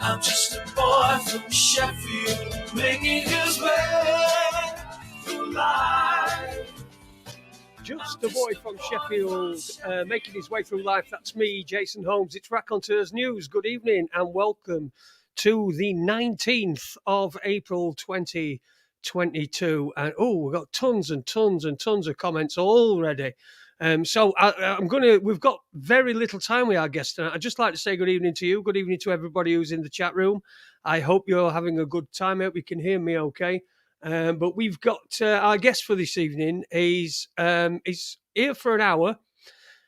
I'm just a boy from Sheffield, making his way through life. Just a boy from Sheffield, making his way through life. That's me, Jason Holmes. It's Raconteurs News. Good evening and welcome to the 19th of April 2022. And we've got tons and tons and tons of comments already. We've got very little time with our guest tonight. I'd just like to say good evening to you. Good evening to everybody who's in the chat room. I hope you're having a good time. I hope you can hear me okay. But we've got our guest for this evening is here for an hour.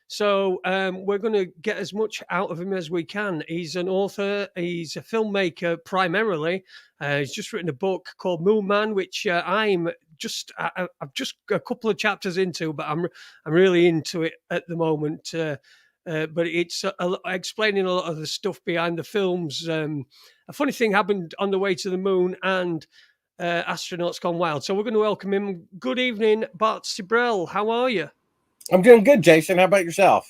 So we're going to get as much out of him as we can. He's an author. He's a filmmaker primarily. He's just written a book called Moon Man, which I've just a couple of chapters into, but I'm really into it at the moment. But it's explaining a lot of the stuff behind the films. A funny thing happened on the way to the moon, and Astronauts Gone Wild. So we're going to welcome him. Good evening, Bart Sibrel. How are you? I'm doing good, Jason. How about yourself?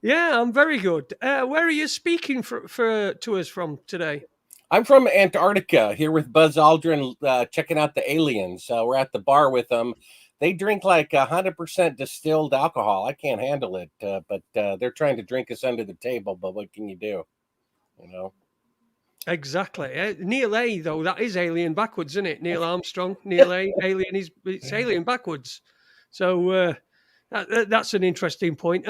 Yeah, I'm very good. Where are you speaking to us from today? I'm from Antarctica, here with Buzz Aldrin, checking out the aliens. We're at the bar with them. They drink like 100% distilled alcohol. I can't handle it, but they're trying to drink us under the table. But what can you do? You know. Exactly. Neil A, though, that is alien backwards, isn't it? Neil Armstrong, Neil A, alien it's alien backwards. So that's an interesting point.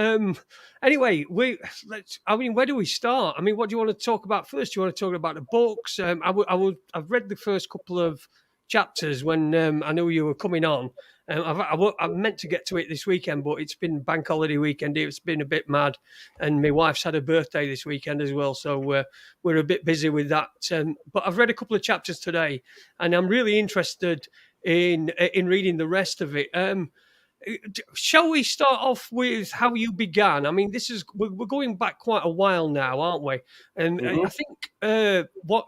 Anyway, where do we start? I mean, what do you want to talk about first? Do you want to talk about the books? I've read the first couple of chapters when I knew you were coming on. I meant to get to it this weekend, but it's been bank holiday weekend. It's been a bit mad, and my wife's had a birthday this weekend as well, so we're a bit busy with that. But I've read a couple of chapters today, and I'm really interested in reading the rest of it. Shall we start off with how you began? I mean, we're going back quite a while now, aren't we? And I think what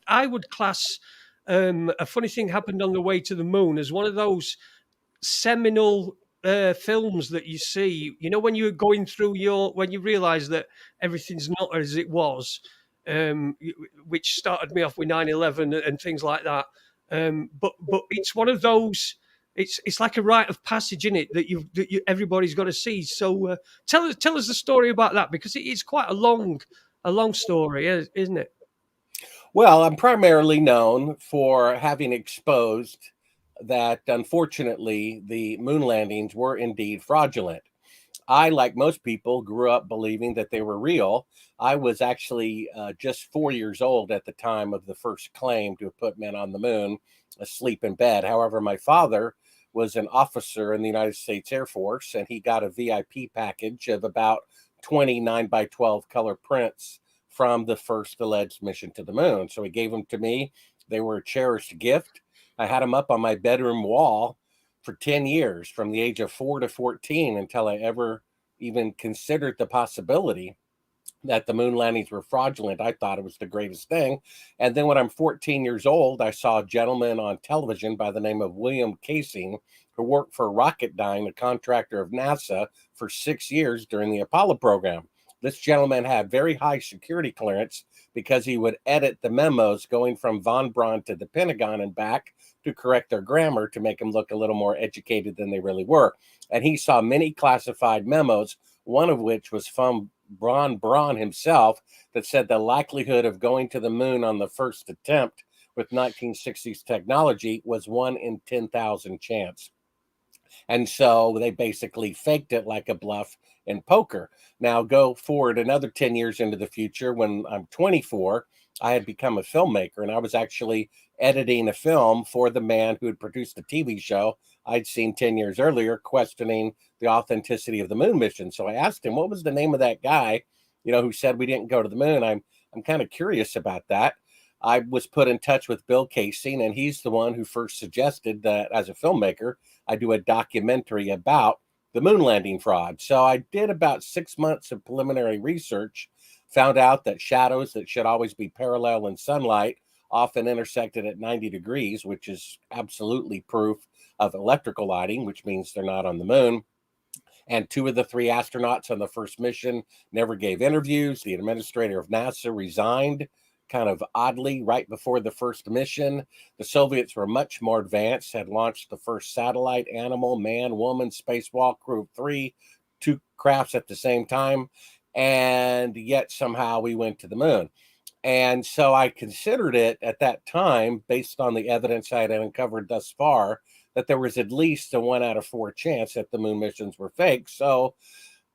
I would class A Funny Thing Happened on the Way to the Moon as one of those seminal films that you see, when you're going through when you realize that everything's not as it was, which started me off with 9/11 and things like that. But it's one of those. It's like a rite of passage in it that everybody's got to see. So tell us the story about that, because it's quite a long story, isn't it? Well, I'm primarily known for having exposed that, unfortunately, the moon landings were indeed fraudulent. I, like most people, grew up believing that they were real. I was actually just 4 years old at the time of the first claim to have put men on the moon, asleep in bed. However, my father was an officer in the United States Air Force, and he got a VIP package of about 20 9x12 color prints from the first alleged mission to the moon. So he gave them to me. They were a cherished gift. I had them up on my bedroom wall for 10 years, from the age of 4 to 14, until I ever even considered the possibility that the moon landings were fraudulent. I thought it was the greatest thing. And then when I'm 14 years old, I saw a gentleman on television by the name of William Casing, who worked for Rocketdyne, a contractor of NASA, for 6 years during the Apollo program. This gentleman had very high security clearance because he would edit the memos going from Von Braun to the Pentagon and back to correct their grammar to make them look a little more educated than they really were. And he saw many classified memos, one of which was from Von Braun himself, that said the likelihood of going to the moon on the first attempt with 1960s technology was 1 in 10,000 chance. And so they basically faked it like a bluff in poker. Now go forward another 10 years into the future. When I'm 24, I had become a filmmaker, and I was actually editing a film for the man who had produced the TV show I'd seen 10 years earlier, questioning the authenticity of the moon mission. So I asked him, what was the name of that guy, who said we didn't go to the moon? I'm kind of curious about that. I was put in touch with Bill Casing, and he's the one who first suggested that as a filmmaker, I do a documentary about the moon landing fraud. So I did about 6 months of preliminary research, found out that shadows that should always be parallel in sunlight often intersected at 90 degrees, which is absolutely proof of electrical lighting, which means they're not on the moon. And 2 of the 3 astronauts on the first mission never gave interviews. The administrator of NASA resigned kind of oddly right before the first mission. The Soviets were much more advanced, had launched the first satellite, animal, man, woman, spacewalk, crew of 3, 2 crafts at the same time. And yet somehow we went to the moon. And so I considered it at that time, based on the evidence I had uncovered thus far, that there was at least a 1 out of 4 chance that the moon missions were fake. So,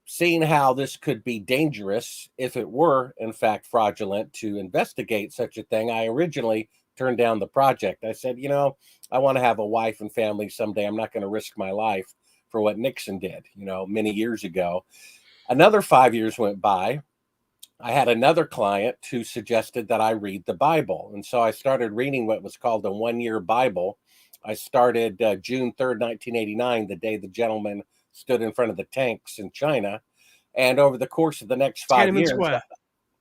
seeing how this could be dangerous if it were, in fact, fraudulent to investigate such a thing, I originally turned down the project. I said, I want to have a wife and family someday. I'm not going to risk my life for what Nixon did, many years ago. Another 5 years went by. I had another client who suggested that I read the Bible. And so I started reading what was called a 1-year Bible. I started June 3rd, 1989, the day the gentleman stood in front of the tanks in China. And over the course of the next 5 years,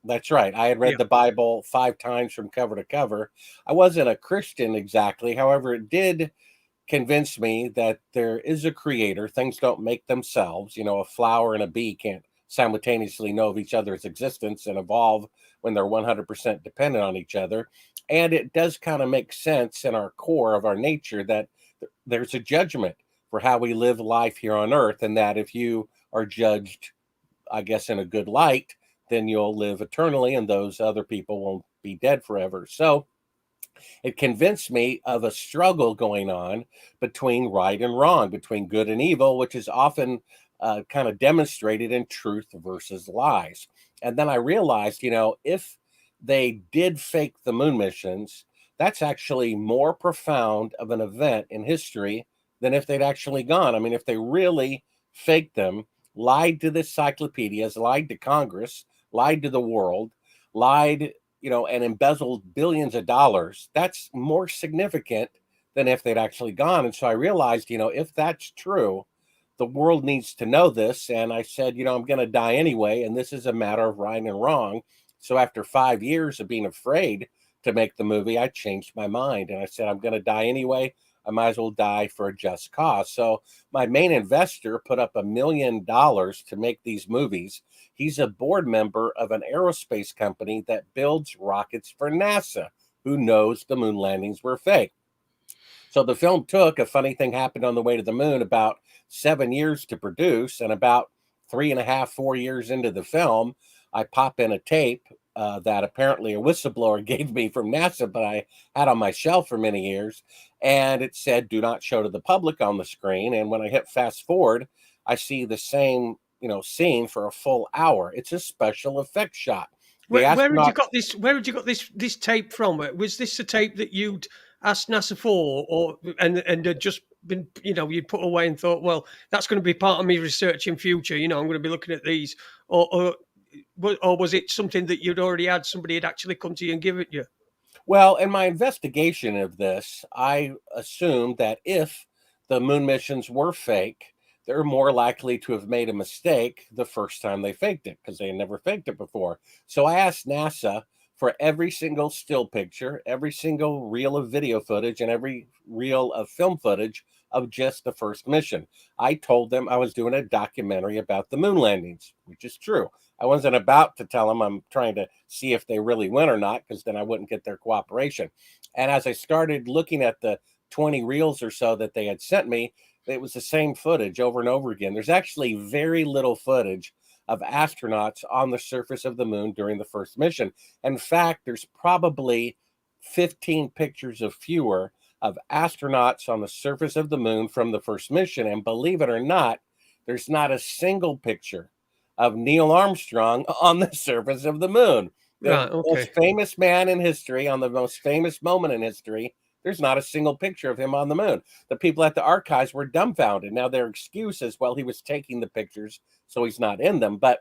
that's right, I had read the Bible 5 times from cover to cover. I wasn't a Christian exactly. However, it did convince me that there is a creator. Things don't make themselves. A flower and a bee can't simultaneously know of each other's existence and evolve when they're 100% dependent on each other. And it does kind of make sense in our core of our nature that there's a judgment for how we live life here on earth, and that if you are judged, I guess, in a good light, then you'll live eternally and those other people won't be dead forever. So it convinced me of a struggle going on between right and wrong, between good and evil, which is often kind of demonstrated in truth versus lies. And then I realized, if they did fake the moon missions, that's actually more profound of an event in history than if they'd actually gone. I mean, if they really faked them, lied to the encyclopedias, lied to Congress, lied to the world, lied, and embezzled billions of dollars, that's more significant than if they'd actually gone. And so I realized, if that's true, the world needs to know this. And I said, I'm going to die anyway, and this is a matter of right and wrong. So after 5 years of being afraid to make the movie, I changed my mind and I said, I'm going to die anyway. I might as well die for a just cause. So my main investor put up $1 million to make these movies. He's a board member of an aerospace company that builds rockets for NASA, who knows the moon landings were fake. So the film took, a funny thing happened on the way to the moon, about 7 years to produce, and about 3.5, 4 years into the film, I pop in a tape that apparently a whistleblower gave me from NASA, but I had on my shelf for many years. And it said, do not show to the public on the screen. And when I hit fast forward, I see the same, scene for a full hour. It's a special effects shot. Where had you got this? Where had you got this tape from? Was this a tape that you'd asked NASA for, or and had just been, you'd put away and thought, well, that's going to be part of me research in future. I'm going to be looking at these, or was it something that you'd already had? Somebody had actually come to you and give it you? Well, in my investigation of this, I assumed that if the moon missions were fake, they're more likely to have made a mistake the first time they faked it, because they had never faked it before. So I asked NASA for every single still picture, every single reel of video footage, and every reel of film footage of just the first mission. I told them I was doing a documentary about the moon landings, which is true. I wasn't about to tell them I'm trying to see if they really went or not, because then I wouldn't get their cooperation. And as I started looking at the 20 reels or so that they had sent me, it was the same footage over and over again. There's actually very little footage of astronauts on the surface of the moon during the first mission. In fact, there's probably 15 pictures of fewer of astronauts on the surface of the moon from the first mission. And believe it or not, there's not a single picture of Neil Armstrong on the surface of the moon. The most famous man in history, on the most famous moment in history, there's not a single picture of him on the moon. The people at the archives were dumbfounded. Now, their excuse is, well, he was taking the pictures, so he's not in them. But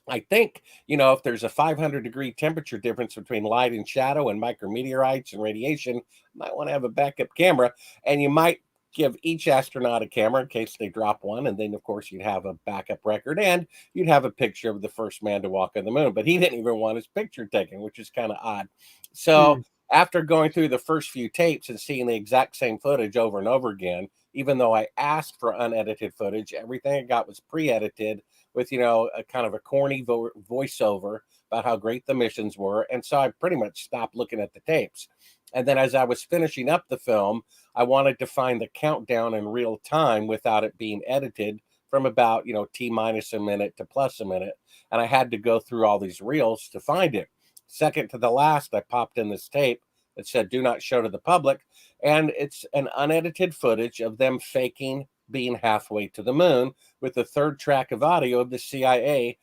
I think, if there's a 500-degree temperature difference between light and shadow and micrometeorites and radiation, you might want to have a backup camera. And you might give each astronaut a camera in case they drop one. And then, of course, you'd have a backup record and you'd have a picture of the first man to walk on the moon. But he didn't even want his picture taken, which is kind of odd. So after going through the first few tapes and seeing the exact same footage over and over again, even though I asked for unedited footage. Everything I got was pre-edited with, a kind of a corny voiceover about how great the missions were. And so I pretty much stopped looking at the tapes. And then as I was finishing up the film, I wanted to find the countdown in real time without it being edited from about, T minus a minute to plus a minute. And I had to go through all these reels to find it. Second to the last, I popped in this tape that said, "Do not show to the public." And it's an unedited footage of them faking being halfway to the moon with the third track of audio of the CIA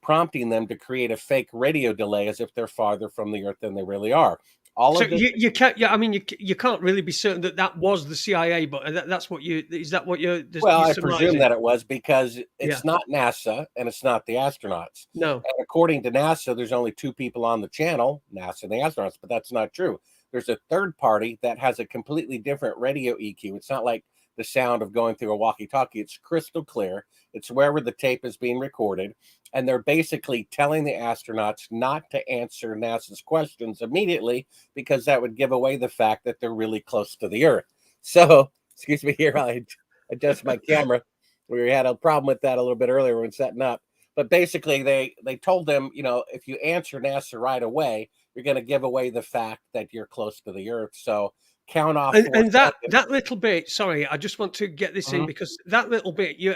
prompting them to create a fake radio delay as if they're farther from the Earth than they really are. All So of this, you can't. Yeah, I mean, you can't really be certain that was the CIA, but that's what you is that what you're well, I presume surmising? that it was because Yeah. it's not NASA and it's not the astronauts. No. And according to NASA, there's only two people on the channel, NASA and the astronauts, but that's not true. There's a third party that has a completely different radio EQ. It's not like the sound of going through a walkie-talkie. It's crystal clear. It's wherever the tape is being recorded. And they're basically telling the astronauts not to answer NASA's questions immediately because that would give away the fact that they're really close to the Earth. So, excuse me here, I adjust my camera. We had a problem with that a little bit earlier when setting up. But basically, they told them, if you answer NASA right away, you're going to give away the fact that you're close to the Earth. So count off And 4 seconds. that little bit, sorry, I just want to get this in because that little bit, you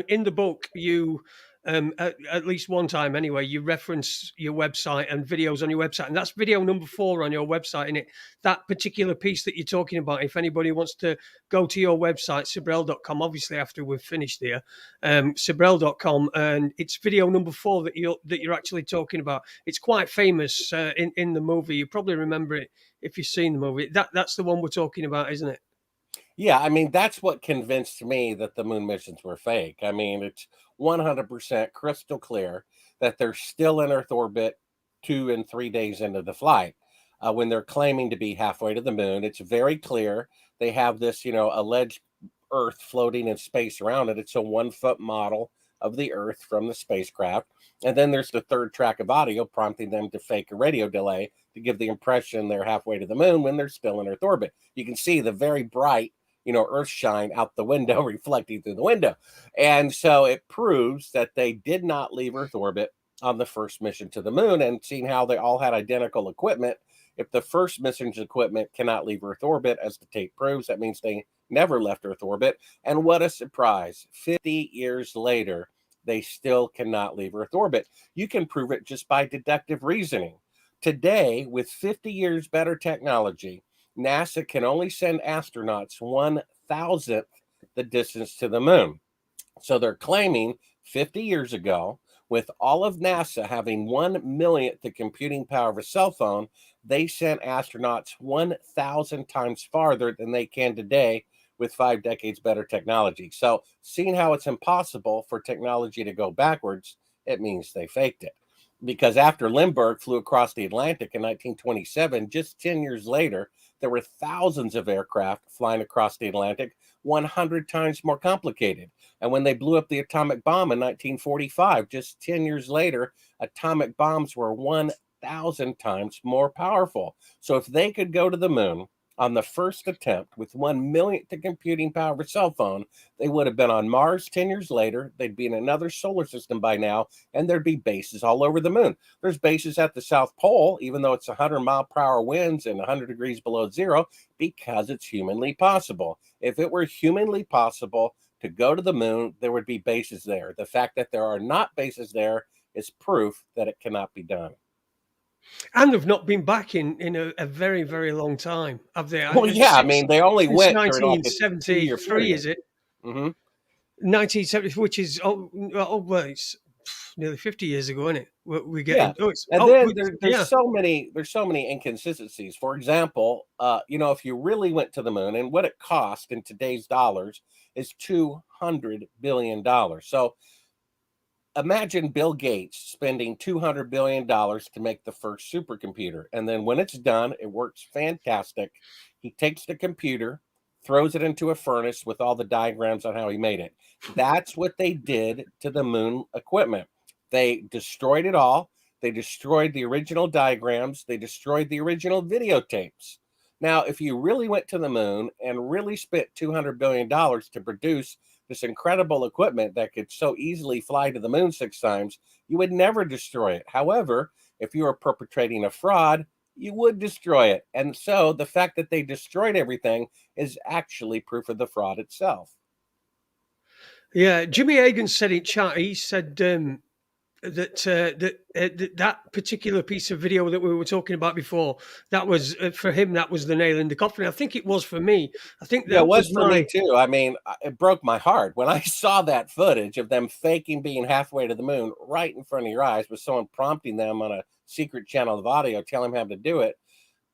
in the book, you at least one time anyway, you reference your website and videos on your website, and that's video number 4 on your website. In it, that particular piece that you're talking about, if anybody wants to go to your website, Sibrel.com, obviously after we've finished here, Sibrel.com, and it's video number 4 that you're actually talking about. It's quite famous in the movie. You probably remember it if you've seen the movie. That's the one we're talking about, isn't it? Yeah, I mean, that's what convinced me that the moon missions were fake. I mean, it's 100% crystal clear that they're still in Earth orbit 2 and 3 days into the flight when they're claiming to be halfway to the moon. It's very clear. They have this, alleged Earth floating in space around it. It's a 1-foot model of the Earth from the spacecraft. And then there's the third track of audio prompting them to fake a radio delay to give the impression they're halfway to the moon when they're still in Earth orbit. You can see the very bright Earth shine out the window, reflecting through the window. And so it proves that they did not leave Earth orbit on the first mission to the moon. And seeing how they all had identical equipment, if the first mission's equipment cannot leave Earth orbit, as the tape proves, that means they never left Earth orbit. And what a surprise, 50 years later, they still cannot leave Earth orbit. You can prove it just by deductive reasoning. Today, with 50 years better technology, NASA can only send astronauts 1,000th the distance to the moon. So they're claiming 50 years ago, with all of NASA having 1/1,000,000th the computing power of a cell phone, they sent astronauts 1,000 times farther than they can today with 5 decades better technology. So seeing how it's impossible for technology to go backwards, it means they faked it. Because after Lindbergh flew across the Atlantic in 1927, just 10 years later, there were thousands of aircraft flying across the Atlantic, 100 times more complicated. And when they blew up the atomic bomb in 1945, just 10 years later, atomic bombs were 1,000 times more powerful. So if they could go to the moon on the first attempt with 1/1,000,000th the computing power of a cell phone, they would have been on Mars 10 years later. They'd be in another solar system by now, and there'd be bases all over the moon. There's bases at the South Pole, even though it's 100-mile-per-hour winds and 100 degrees below zero, because it's humanly possible. If it were humanly possible to go to the moon, there would be bases there. The fact that there are not bases there is proof that it cannot be done. And they've not been back in a very, very long time, have they? Well, yeah, I mean, they only Since went during like a 2-year 1973, period. is it? hmm 1970, which is well, it's nearly 50 years ago, isn't it? We're Yeah, getting and then there's yeah. so many inconsistencies. For example, if you really went to the moon, and what it cost in today's dollars is $200 billion. So imagine Bill Gates spending $200 billion to make the first supercomputer. And then when it's done, it works fantastic. He takes the computer, throws it into a furnace with all the diagrams on how he made it. That's what they did to the moon equipment. They destroyed it all. They destroyed the original diagrams. They destroyed the original videotapes. Now, if you really went to the moon and really spent $200 billion to produce this incredible equipment that could so easily fly to the moon 6 times, you would never destroy it. However, if you were perpetrating a fraud, you would destroy it. And so the fact that they destroyed everything is actually proof of the fraud itself. Yeah, Jimmy Hagan said in chat. He said that particular piece of video that we were talking about before, that was for him. That was the nail in the coffin. I think it was for me. I think Yeah, it that was was for me my. too. I mean, it broke my heart when I saw that footage of them faking being halfway to the moon right in front of your eyes with someone prompting them on a secret channel of audio, telling them how to do it.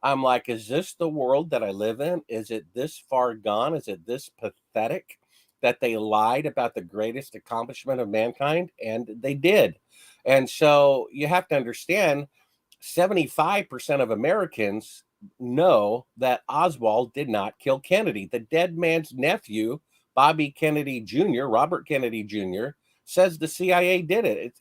I'm like, is this the world that I live in? Is it this far gone? Is it this pathetic that they lied about the greatest accomplishment of mankind? And they did. And so you have to understand 75% of Americans know that Oswald did not kill Kennedy. The dead man's nephew, Bobby Kennedy Jr., Robert Kennedy Jr., says the CIA did it.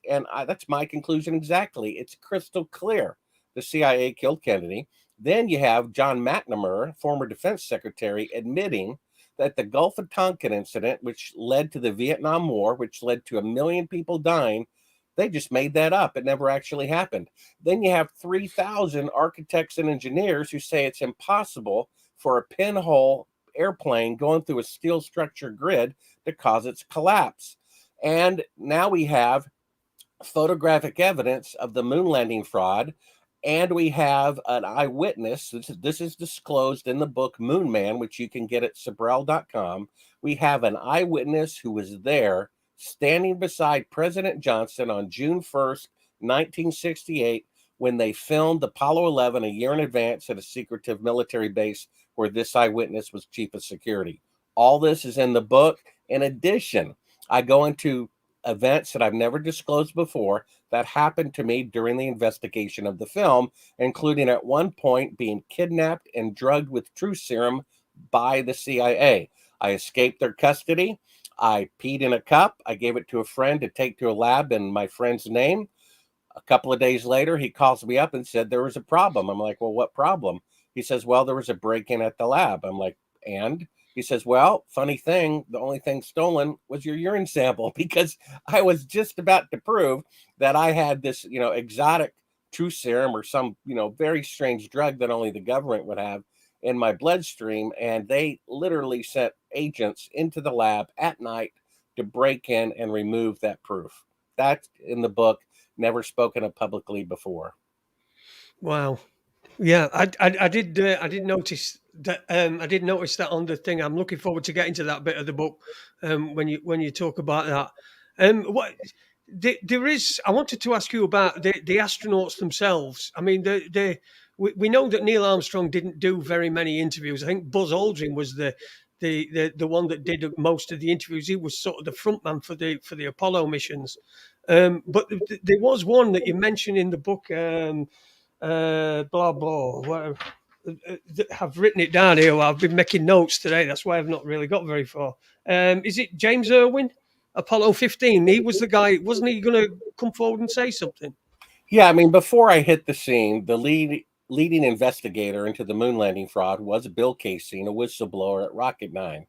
That's my conclusion exactly. It's crystal clear. The CIA killed Kennedy. Then you have John McNamara, former defense secretary, admitting that the Gulf of Tonkin incident, which led to the Vietnam War, which led to 1 million people dying, they just made that up. It never actually happened. Then you have 3,000 architects and engineers who say it's impossible for a pinhole airplane going through a steel structure grid to cause its collapse. And now we have photographic evidence of the moon landing fraud. And we have an eyewitness. This is disclosed in the book Moon Man, which you can get at Sibrel.com. We have an eyewitness who was there standing beside President Johnson on June 1st, 1968, when they filmed Apollo 11 a year in advance at a secretive military base where this eyewitness was chief of security. All this is in the book. In addition, I go into events that I've never disclosed before that happened to me during the investigation of the film, including at one point being kidnapped and drugged with truth serum by the CIA. I escaped their custody. I peed in a cup. I gave it to a friend to take to a lab in my friend's name. A couple of days later, he calls me up and said there was a problem. I'm like, well, what problem? He says, well, there was a break-in at the lab. I'm like, and? He says, well, funny thing, the only thing stolen was your urine sample, because I was just about to prove that I had this, exotic truth serum or some, very strange drug that only the government would have in my bloodstream. And they literally sent agents into the lab at night to break in and remove that proof. That's in the book, never spoken of publicly before. Wow. Yeah, I did notice that. I did notice that on the thing. I'm looking forward to getting to that bit of the book when you talk about that. What there is, I wanted to ask you about the astronauts themselves. I mean, we know that Neil Armstrong didn't do very many interviews. I think Buzz Aldrin was the one that did most of the interviews. He was sort of the front man for the Apollo missions. But there was one that you mentioned in the book. Blah blah. Whatever. I've written it down here. I've been making notes today. That's why I've not really got very far. Is it James Irwin? Apollo 15. He was the guy, wasn't he going to come forward and say something? Yeah, I mean, before I hit the scene, the leading investigator into the moon landing fraud was Bill Casey, a whistleblower at Rocket 9.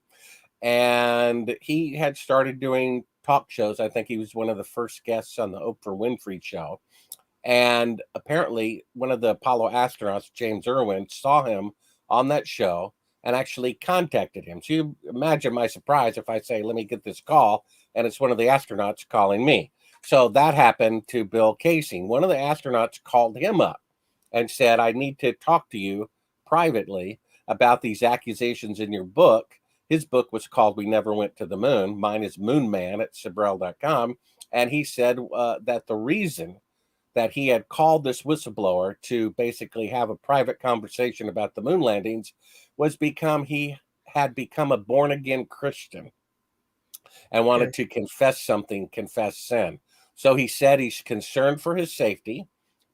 And he had started doing talk shows. I think he was one of the first guests on the Oprah Winfrey show. And apparently, one of the Apollo astronauts, James Irwin, saw him on that show and actually contacted him. So you imagine my surprise if I say, let me get this call, and it's one of the astronauts calling me. So that happened to Bill Casey. One of the astronauts called him up and said, I need to talk to you privately about these accusations in your book. His book was called We Never Went to the Moon. Mine is Moon Man at Sibrel.com. And he said that the reason that he had called this whistleblower to basically have a private conversation about the moon landings was because he had become a born-again Christian and wanted to confess sin. So he said he's concerned for his safety.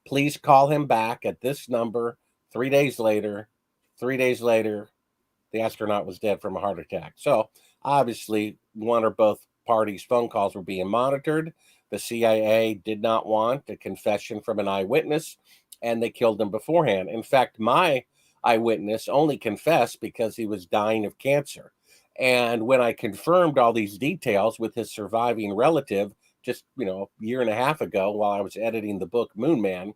Please call him back at this number. 3 days later, the astronaut was dead from a heart attack. So obviously, one or both parties' phone calls were being monitored. The CIA did not want a confession from an eyewitness, and they killed him beforehand. In fact, my eyewitness only confessed because he was dying of cancer. And when I confirmed all these details with his surviving relative just, a year and a half ago while I was editing the book Moon Man,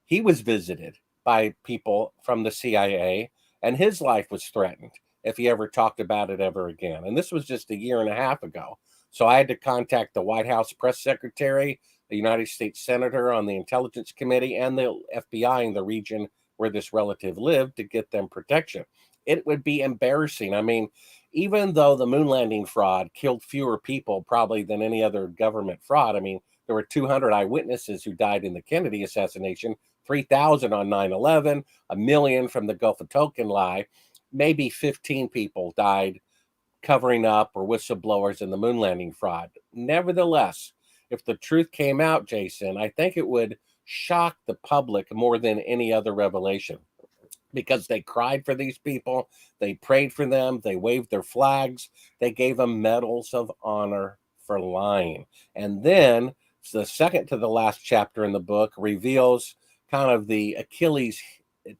he was visited by people from the CIA and his life was threatened if he ever talked about it ever again. And this was just a year and a half ago. So I had to contact the White House press secretary, the United States senator on the Intelligence Committee, and the FBI in the region where this relative lived to get them protection. It would be embarrassing. I mean, even though the moon landing fraud killed fewer people probably than any other government fraud, I mean, there were 200 eyewitnesses who died in the Kennedy assassination, 3,000 on 9/11, a million from the Gulf of Tonkin lie. Maybe 15 people died covering up or whistleblowers in the moon landing fraud. Nevertheless, if the truth came out, Jason, I think it would shock the public more than any other revelation, because they cried for these people, they prayed for them, they waved their flags, they gave them medals of honor for lying. And then the second to the last chapter in the book reveals kind of the Achilles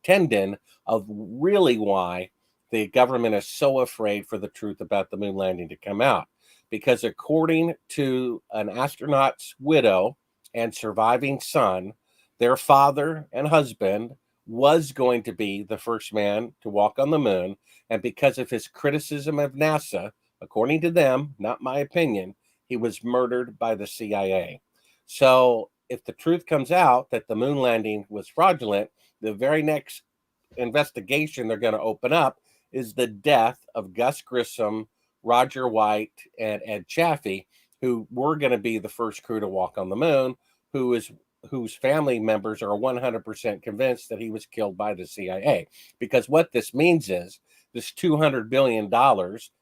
tendon of really why the government is so afraid for the truth about the moon landing to come out. Because according to an astronaut's widow and surviving son, their father and husband was going to be the first man to walk on the moon. And because of his criticism of NASA, according to them, not my opinion, he was murdered by the CIA. So if the truth comes out that the moon landing was fraudulent, the very next investigation they're going to open up is the death of Gus Grissom, Roger White, and Ed Chaffee, who were going to be the first crew to walk on the moon, whose family members are 100% convinced that he was killed by the CIA. Because what this means is this $200 billion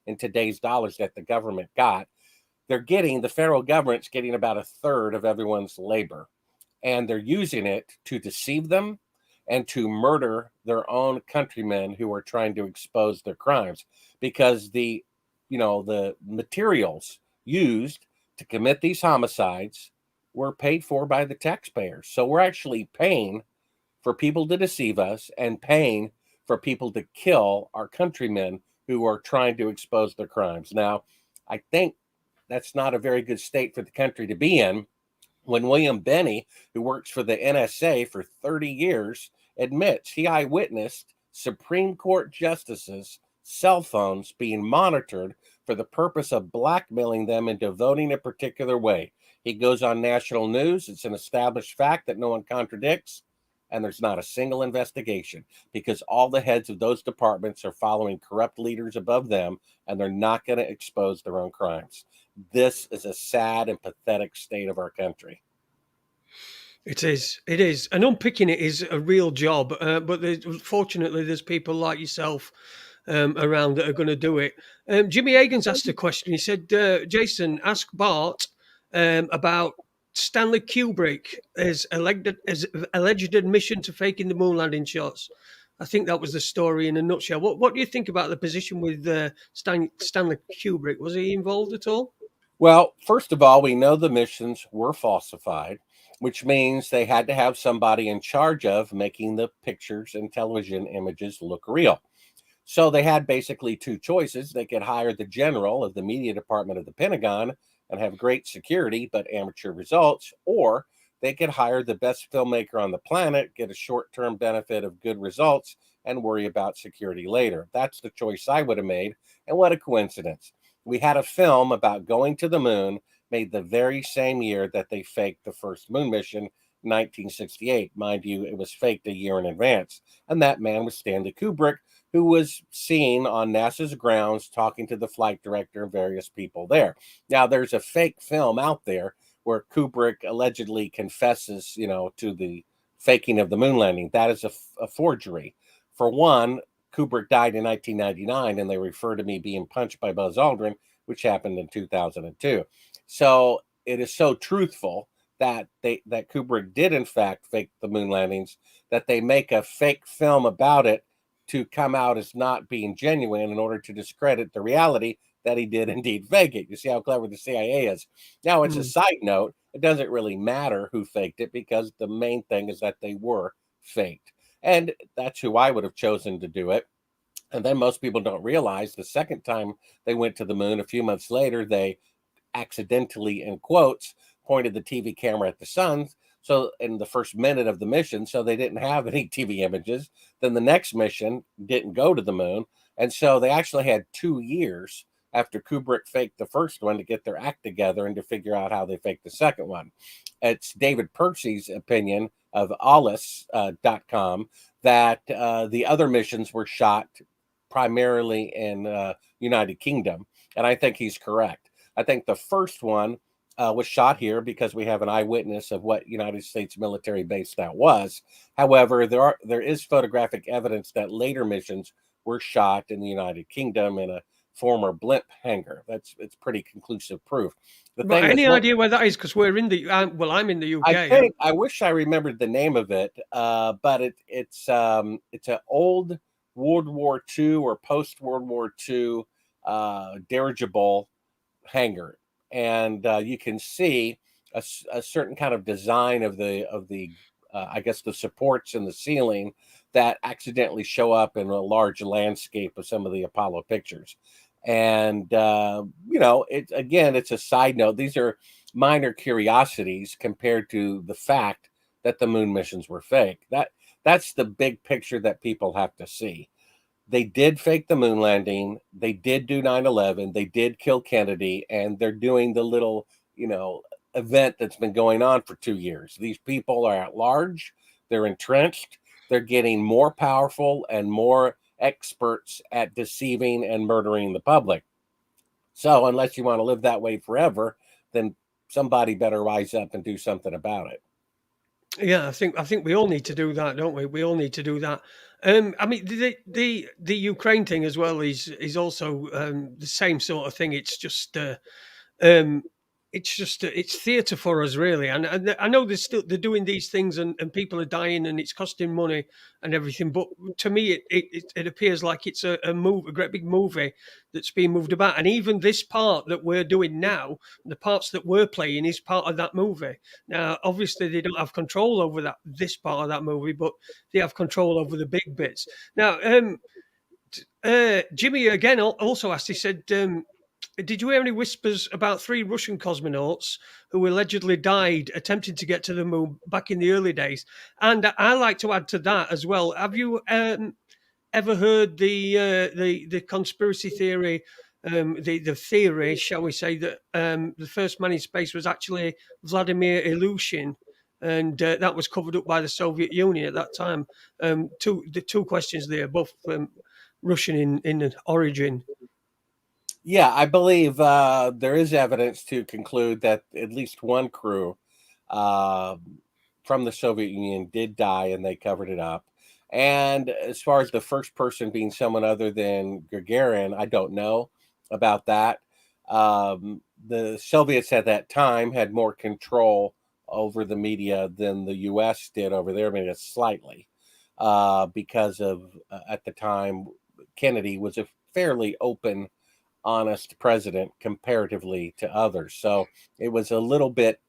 in today's dollars that the government got, the federal government's getting about a third of everyone's labor. And they're using it to deceive them and to murder their own countrymen who are trying to expose their crimes. Because the materials used to commit these homicides were paid for by the taxpayers. So we're actually paying for people to deceive us and paying for people to kill our countrymen who are trying to expose their crimes. Now, I think that's not a very good state for the country to be in when William Benny, who works for the NSA for 30 years, admits he eyewitnessed Supreme Court justices' cell phones being monitored for the purpose of blackmailing them into voting a particular way. He goes on national news. It's an established fact that no one contradicts. And there's not a single investigation because all the heads of those departments are following corrupt leaders above them, and they're not going to expose their own crimes. This is a sad and pathetic state of our country. It is. And unpicking it is a real job. But fortunately, there's people like yourself around that are going to do it. Jimmy Hagan's asked a question. He said, Jason, ask Bart about Stanley Kubrick as alleged admission to faking the moon landing shots. I think that was the story in a nutshell. What do you think about the position with Stanley Kubrick? Was he involved at all? Well, first of all, we know the missions were falsified, which means they had to have somebody in charge of making the pictures and television images look real. So they had basically two choices. They could hire the general of the media department of the Pentagon and have great security, but amateur results, or they could hire the best filmmaker on the planet, get a short-term benefit of good results, and worry about security later. That's the choice I would have made. And what a coincidence. We had a film about going to the moon made the very same year that they faked the first moon mission, 1968. Mind you, it was faked a year in advance. And that man was Stanley Kubrick, who was seen on NASA's grounds talking to the flight director and various people there. Now, there's a fake film out there where Kubrick allegedly confesses, to the faking of the moon landing. That is a forgery. For one, Kubrick died in 1999, and they refer to me being punched by Buzz Aldrin, which happened in 2002. So it is so truthful that Kubrick did, in fact, fake the moon landings, that they make a fake film about it to come out as not being genuine in order to discredit the reality that he did indeed fake it. You see how clever the CIA is. Now, it's a side note. It doesn't really matter who faked it because the main thing is that they were faked. And that's who I would have chosen to do it. And then most people don't realize the second time they went to the moon, a few months later, they accidentally, in quotes, pointed the TV camera at the sun. So in the first minute of the mission, so they didn't have any TV images. Then the next mission didn't go to the moon. And so they actually had 2 years after Kubrick faked the first one to get their act together and to figure out how they faked the second one. It's David Percy's opinion of Alice.com that the other missions were shot primarily in United Kingdom. And I think he's correct. I think the first one was shot here because we have an eyewitness of what United States military base that was. However, there is photographic evidence that later missions were shot in the United Kingdom in a former blimp hangar. It's pretty conclusive proof. But any idea where that is? Because we're in the I'm in the UK. I wish I remembered the name of it, but it's an old World War II or post World War II dirigible hangar, and you can see a certain kind of design of the I guess the supports in the ceiling that accidentally show up in a large landscape of some of the Apollo pictures. And it's a side note. These are minor curiosities compared to the fact that the moon missions were fake. That's the big picture that people have to see. They did fake the moon landing. They did do 9/11. They did kill Kennedy, and they're doing the little, event that's been going on for 2 years. These people are at large. They're entrenched. They're getting more powerful and more experts at deceiving and murdering the public. So unless you want to live that way forever, then somebody better rise up and do something about it. Yeah, I think we all need to do that, don't we? We all need to do that. I mean, the Ukraine thing as well is also the same sort of thing. It's just um, it's theatre for us, really. And I know they're doing these things and people are dying and it's costing money and everything. But to me, it appears like it's a great big movie that's being moved about. And even this part that we're doing now, the parts that we're playing is part of that movie. Now, obviously, they don't have control over this part of that movie, but they have control over the big bits. Now, Jimmy again also asked. He said, did you hear any whispers about 3 Russian cosmonauts who allegedly died attempting to get to the moon back in the early days? And I like to add to that as well. Have you ever heard the conspiracy theory, the theory, shall we say, that the first man in space was actually Vladimir Ilyushin, and that was covered up by the Soviet Union at that time? The two questions there, both Russian in origin. Yeah, I believe there is evidence to conclude that at least one crew from the Soviet Union did die and they covered it up. And as far as the first person being someone other than Gagarin, I don't know about that. The Soviets at that time had more control over the media than the U.S. did over there, maybe slightly, because of at the time Kennedy was a fairly open, honest president comparatively to others. So it was a little bit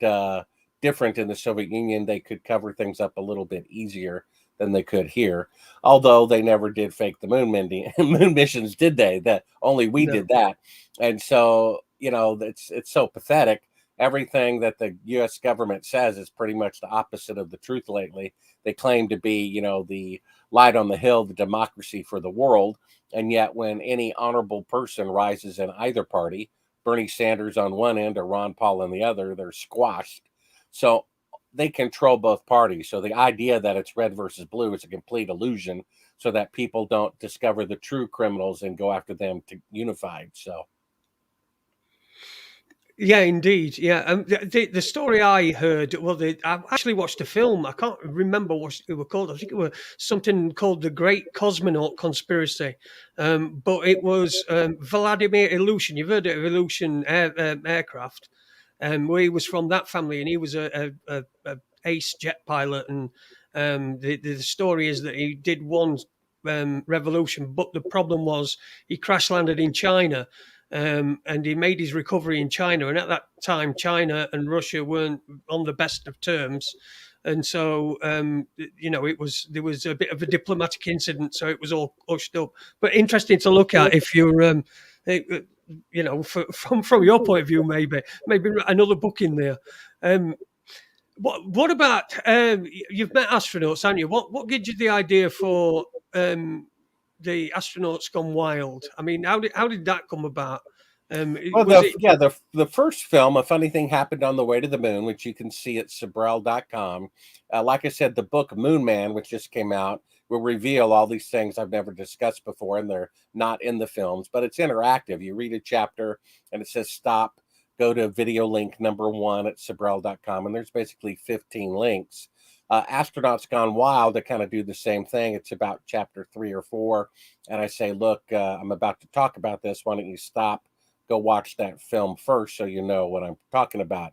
different in the Soviet Union. They could cover things up a little bit easier than they could here, although they never did fake the moon missions, did they? That only we did that. And so, it's so pathetic. Everything that the U.S. government says is pretty much the opposite of the truth lately. They claim to be, the light on the hill, the democracy for the world. And yet when any honorable person rises in either party, Bernie Sanders on one end or Ron Paul on the other, they're squashed. So they control both parties. So the idea that it's red versus blue is a complete illusion, so that people don't discover the true criminals and go after them unified. So. Yeah, indeed. Yeah, the story I heard. Well, I actually watched a film. I can't remember what it was called. I think it was something called "The Great Cosmonaut Conspiracy," but it was Vladimir Ilyushin. You've heard of Ilyushin aircraft, where he was from that family, and he was a ace jet pilot. And the story is that he did one revolution, but the problem was he crash landed in China. And he made his recovery in China. And at that time, China and Russia weren't on the best of terms. And so, there was a bit of a diplomatic incident, so it was all hushed up. But interesting to look at if you're, from your point of view, maybe another book in there. What about you've met astronauts, haven't you? What gives you the idea for the astronauts gone wild? I mean, how did that come about? Well, Was it? the first film, A Funny Thing Happened on the Way to the Moon, which you can see at Sibrel.com. Like I said, the book Moon Man, which just came out, will reveal all these things I've never discussed before, and they're not in the films, but it's interactive. You read a chapter and it says stop, go to video link number 1 at Sibrel.com, and there's basically 15 links. Astronauts Gone Wild, to kind of do the same thing. It's about chapter 3 or 4, and I say, look, I'm about to talk about this. Why don't you stop? Go watch that film first so you know what I'm talking about.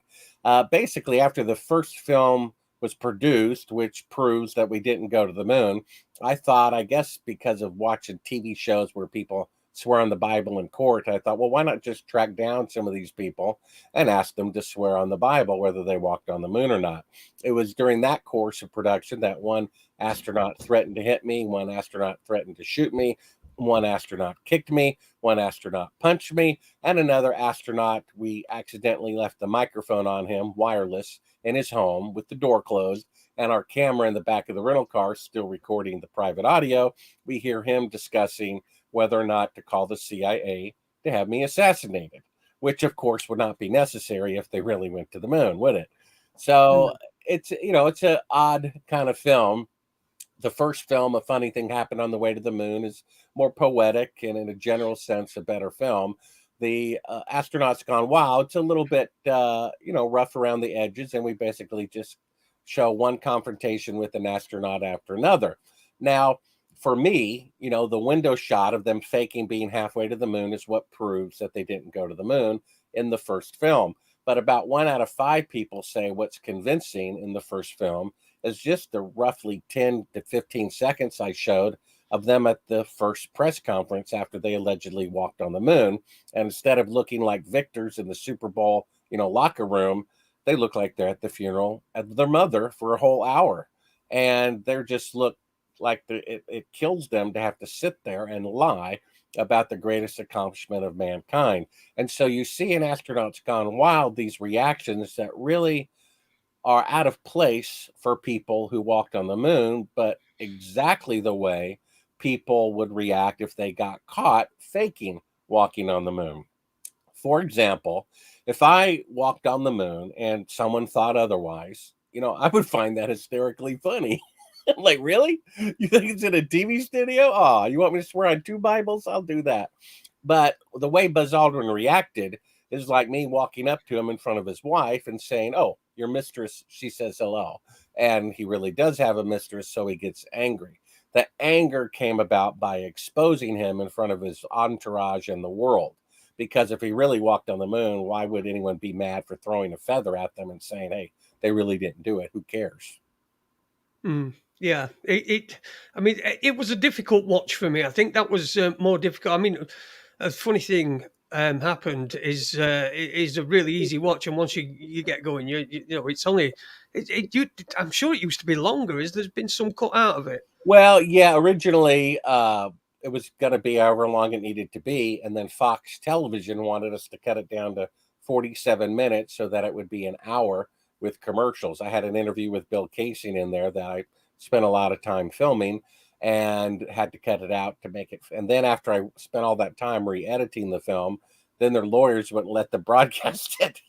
Basically, after the first film was produced, which proves that we didn't go to the moon, I thought, I guess because of watching TV shows where people swear on the Bible in court, I thought, well, why not just track down some of these people and ask them to swear on the Bible whether they walked on the moon or not. It was during that course of production that one astronaut threatened to hit me, one astronaut threatened to shoot me, one astronaut kicked me, one astronaut punched me, and another astronaut, we accidentally left the microphone on him, wireless, in his home with the door closed, and our camera in the back of the rental car still recording the private audio. We hear him discussing whether or not to call the CIA to have me assassinated, which of course would not be necessary if they really went to the moon, would it? So it's an odd kind of film. The first film, A Funny Thing Happened on the Way to the Moon, is more poetic and, in a general sense, a better film. The Astronauts Gone Wild, it's a little bit, rough around the edges, and we basically just show one confrontation with an astronaut after another. Now, for me, the window shot of them faking being halfway to the moon is what proves that they didn't go to the moon in the first film. But about 1 out of 5 people say what's convincing in the first film is just the roughly 10 to 15 seconds I showed of them at the first press conference after they allegedly walked on the moon. And instead of looking like victors in the Super Bowl, locker room, they look like they're at the funeral of their mother for a whole hour. And they're just look like it kills them to have to sit there and lie about the greatest accomplishment of mankind. And so you see in Astronauts Gone Wild these reactions that really are out of place for people who walked on the moon, but exactly the way people would react if they got caught faking walking on the moon. For example, if I walked on the moon and someone thought otherwise, I would find that hysterically funny. I'm like, really? You think it's in a TV studio? Oh, you want me to swear on 2 Bibles? I'll do that. But the way Buzz Aldrin reacted is like me walking up to him in front of his wife and saying, oh, your mistress, she says hello. And he really does have a mistress, so he gets angry. The anger came about by exposing him in front of his entourage and the world. Because if he really walked on the moon, why would anyone be mad for throwing a feather at them and saying, hey, they really didn't do it? Who cares? Yeah, it was a difficult watch for me. I think that was more difficult. I mean, a funny thing happened is a really easy watch, and once you get going, it's only I'm sure it used to be longer. There's been some cut out of it? Well, yeah, originally it was going to be however long it needed to be, and then Fox Television wanted us to cut it down to 47 minutes so that it would be an hour with commercials. I had an interview with Bill Casey in there that I spent a lot of time filming and had to cut it out to make it. And then after I spent all that time re-editing the film, then their lawyers wouldn't let them broadcast it.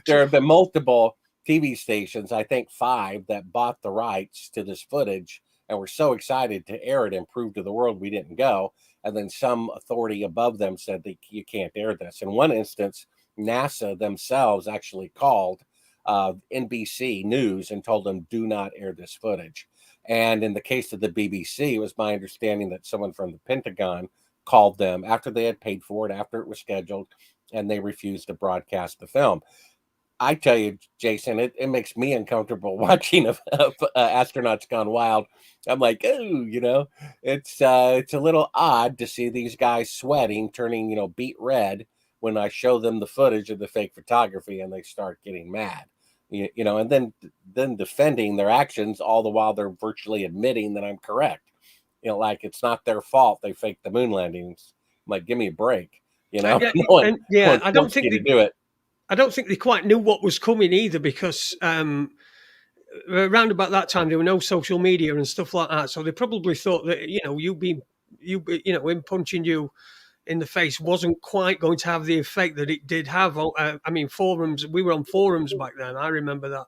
There have been multiple TV stations, I think 5, that bought the rights to this footage and were so excited to air it and prove to the world we didn't go. And then some authority above them said that you can't air this. In one instance, NASA themselves actually called NBC News and told them, do not air this footage. And in the case of the BBC, it was my understanding that someone from the Pentagon called them after they had paid for it, after it was scheduled, and they refused to broadcast the film. I tell you, Jason, it makes me uncomfortable watching Astronauts Gone Wild. I'm like, oh, it's a little odd to see these guys sweating, turning, beet red when I show them the footage of the fake photography and they start getting mad. And then defending their actions all the while they're virtually admitting that I'm correct. Like it's not their fault they faked the moon landings. I'm like, give me a break. No one I don't forced think you to do it. I don't think they quite knew what was coming either, because around about that time there were no social media and stuff like that, so they probably thought that him punching you in the face wasn't quite going to have the effect that it did have. I mean, forums. We were on forums back then. I remember that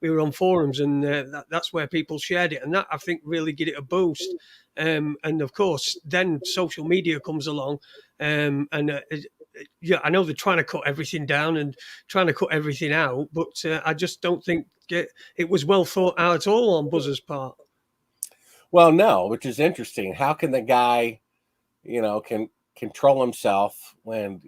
we were on forums, and that's where people shared it, and that, I think, really gave it a boost. And of course, then social media comes along, and I know they're trying to cut everything down and trying to cut everything out, but I just don't think it was well thought out at all on Buzz's part. Well, no, which is interesting. How can the guy, can control himself when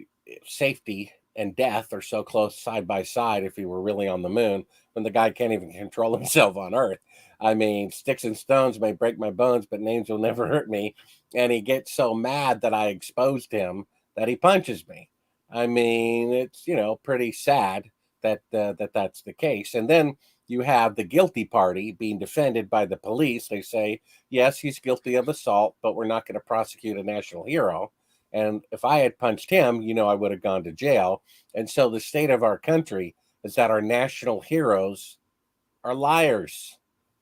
safety and death are so close side by side if he were really on the moon, when the guy can't even control himself on Earth? I mean, sticks and stones may break my bones, but names will never hurt me. And he gets so mad that I exposed him that he punches me. I mean, it's, pretty sad that that's the case. And then you have the guilty party being defended by the police. They say, yes, he's guilty of assault, but we're not going to prosecute a national hero. And if I had punched him, I would have gone to jail. And so the state of our country is that our national heroes are liars.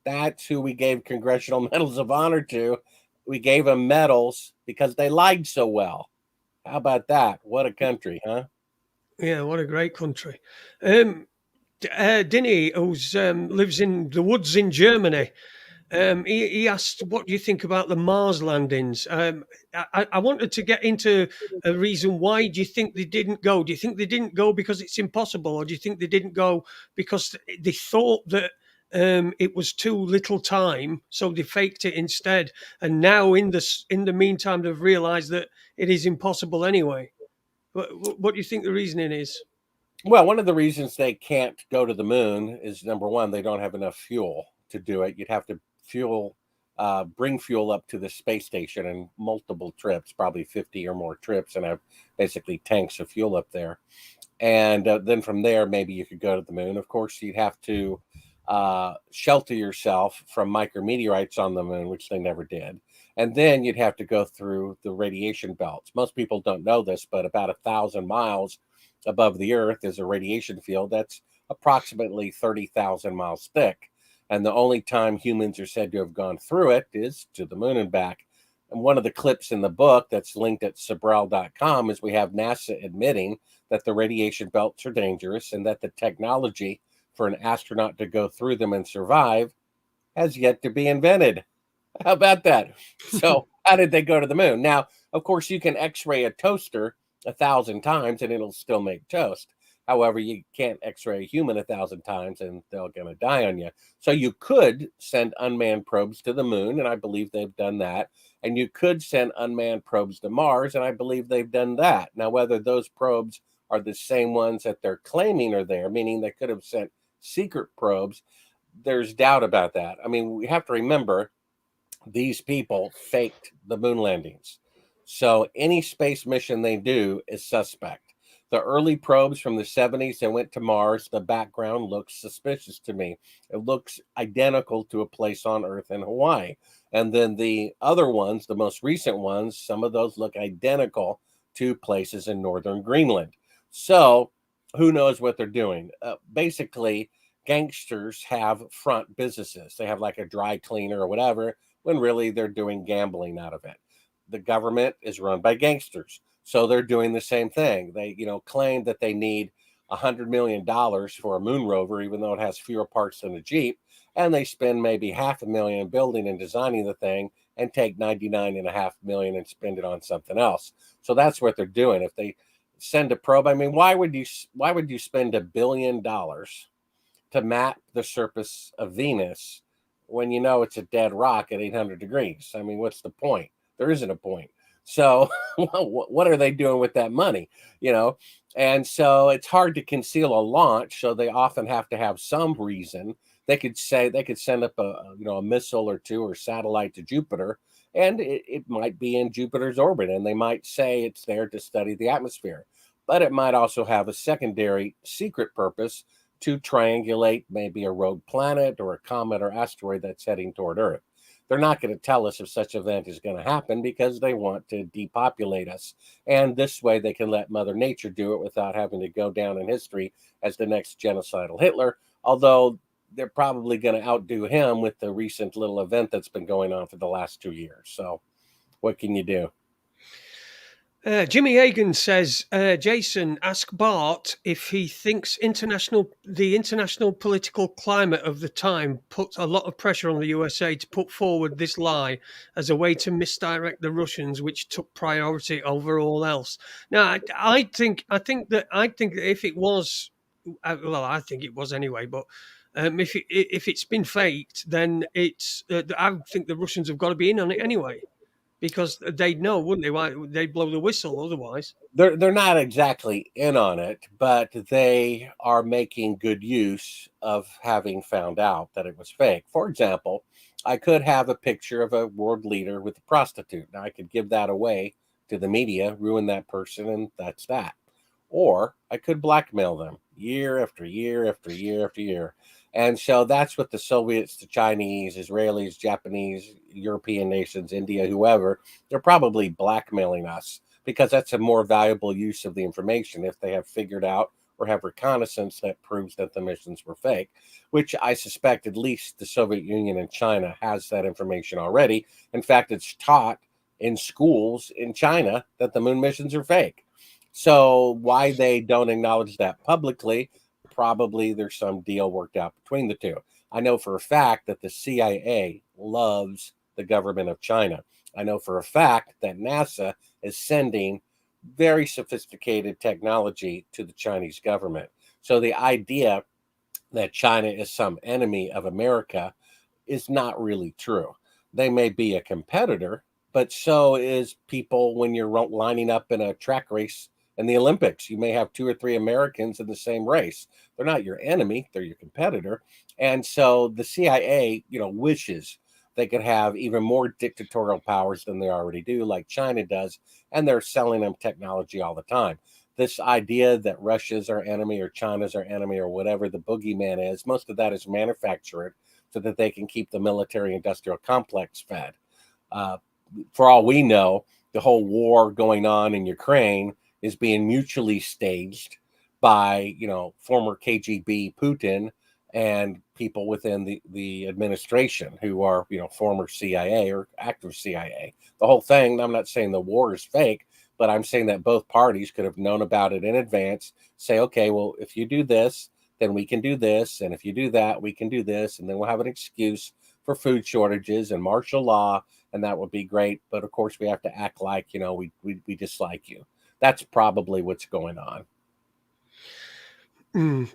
That's who we gave Congressional Medals of Honor to. We gave them medals because they lied so well. How about that? What a country, huh? Yeah, what a great country. Dinny, who lives in the woods in Germany, he asked, what do you think about the Mars landings? I wanted to get into a reason why do you think they didn't go? Do you think they didn't go because it's impossible, or do you think they didn't go because they thought that it was too little time, so they faked it instead? And now in the meantime, they've realised that it is impossible anyway. What do you think the reasoning is? Well, one of the reasons they can't go to the moon is, number one, they don't have enough fuel to do it. You'd have to bring fuel up to the space station in multiple trips, probably 50 or more trips, and have basically tanks of fuel up there. And then from there, maybe you could go to the moon. Of course, you'd have to shelter yourself from micrometeorites on the moon, which they never did. And then you'd have to go through the radiation belts. Most people don't know this, but about 1,000 miles above the Earth is a radiation field that's approximately 30,000 miles thick. And the only time humans are said to have gone through it is to the moon and back. And one of the clips in the book that's linked at Sibrel.com is we have NASA admitting that the radiation belts are dangerous and that the technology for an astronaut to go through them and survive has yet to be invented. How about that? So how did they go to the moon? Now, of course, you can X-ray a toaster 1,000 times and it'll still make toast. However, you can't X-ray a human 1,000 times and they're going to die on you. So you could send unmanned probes to the moon, and I believe they've done that. And you could send unmanned probes to Mars, and I believe they've done that. Now, whether those probes are the same ones that they're claiming are there, meaning they could have sent secret probes, there's doubt about that. I mean, we have to remember these people faked the moon landings. So any space mission they do is suspect. The early probes from the 70s that went to Mars, the background looks suspicious to me. It looks identical to a place on Earth in Hawaii. And then the other ones, the most recent ones, some of those look identical to places in northern Greenland. So who knows what they're doing? Basically, gangsters have front businesses. They have like a dry cleaner or whatever, when really they're doing gambling out of it. The government is run by gangsters. So they're doing the same thing. They, claim that they need $100 million for a moon rover, even though it has fewer parts than a Jeep. And they spend maybe $500,000 building and designing the thing and take $99.5 million and spend it on something else. So that's what they're doing. If they send a probe, I mean, why would you spend $1 billion to map the surface of Venus when it's a dead rock at 800 degrees? I mean, what's the point? There isn't a point. So what are they doing with that money? And so it's hard to conceal a launch. So they often have to have some reason. They could send up a missile or two or satellite to Jupiter, and it might be in Jupiter's orbit, and they might say it's there to study the atmosphere. But it might also have a secondary secret purpose to triangulate maybe a rogue planet or a comet or asteroid that's heading toward Earth. They're not going to tell us if such an event is going to happen because they want to depopulate us. And this way they can let Mother Nature do it without having to go down in history as the next genocidal Hitler, although they're probably going to outdo him with the recent little event that's been going on for the last 2 years. So what can you do? Jimmy Hagan says, Jason, ask Bart if he thinks the international political climate of the time puts a lot of pressure on the USA to put forward this lie as a way to misdirect the Russians, which took priority over all else. Now, I think that if it was, well, I think it was anyway, but. If it's been faked, then it's. I think the Russians have got to be in on it anyway. Because they'd know, wouldn't they? Why they'd blow the whistle otherwise? They're not exactly in on it, but they are making good use of having found out that it was fake. For example, I could have a picture of a world leader with a prostitute. Now I could give that away to the media, ruin that person, and that's that. Or I could blackmail them year after year after year after year. And so that's what the Soviets, the Chinese, Israelis, Japanese, European nations, India, whoever, they're probably blackmailing us because that's a more valuable use of the information if they have figured out or have reconnaissance that proves that the missions were fake, which I suspect at least the Soviet Union and China has that information already. In fact, it's taught in schools in China that the moon missions are fake. So why they don't acknowledge that publicly, probably there's some deal worked out between the two. I know for a fact that the CIA loves the government of China. I know for a fact that NASA is sending very sophisticated technology to the Chinese government. So the idea that China is some enemy of America is not really true. They may be a competitor, but so is people when you're lining up in a track race in the Olympics. You may have 2 or 3 Americans in the same race. They're not your enemy, they're your competitor. And so the CIA, wishes they could have even more dictatorial powers than they already do, like China does, and they're selling them technology all the time. This idea that Russia's our enemy or China's our enemy or whatever the boogeyman is, most of that is manufactured so that they can keep the military industrial complex fed. For all we know, the whole war going on in Ukraine is being mutually staged by, former KGB Putin and people within the administration who are, former CIA or active CIA. The whole thing, I'm not saying the war is fake, but I'm saying that both parties could have known about it in advance, say, okay, well, if you do this, then we can do this. And if you do that, we can do this. And then we'll have an excuse for food shortages and martial law. And that would be great. But of course, we have to act like, we dislike you. That's probably what's going on.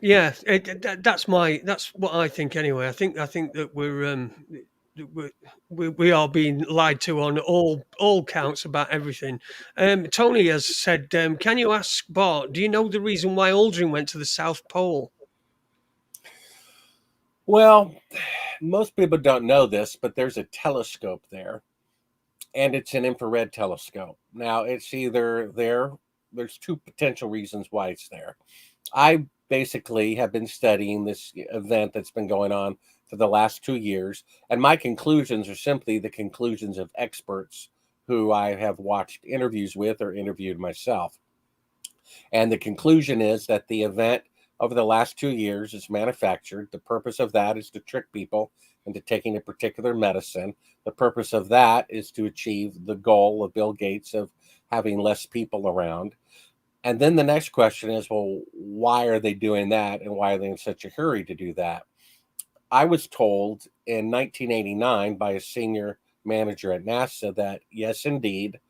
Yeah, that's what I think anyway. I think that we are being lied to on all counts about everything. Tony has said, can you ask Bart, do you know the reason why Aldrin went to the South Pole? Well, most people don't know this, but there's a telescope there, and it's an infrared telescope. Now, it's either there's 2 potential reasons why it's there. I basically have been studying this event that's been going on for the last 2 years, and my conclusions are simply the conclusions of experts who I have watched interviews with or interviewed myself. And the conclusion is that the event over the last 2 years is manufactured. The purpose of that is to trick people into taking a particular medicine. The purpose of that is to achieve the goal of Bill Gates of having less people around. And then the next question is, well, why are they doing that? And why are they in such a hurry to do that? I was told in 1989 by a senior manager at NASA that, yes, indeed,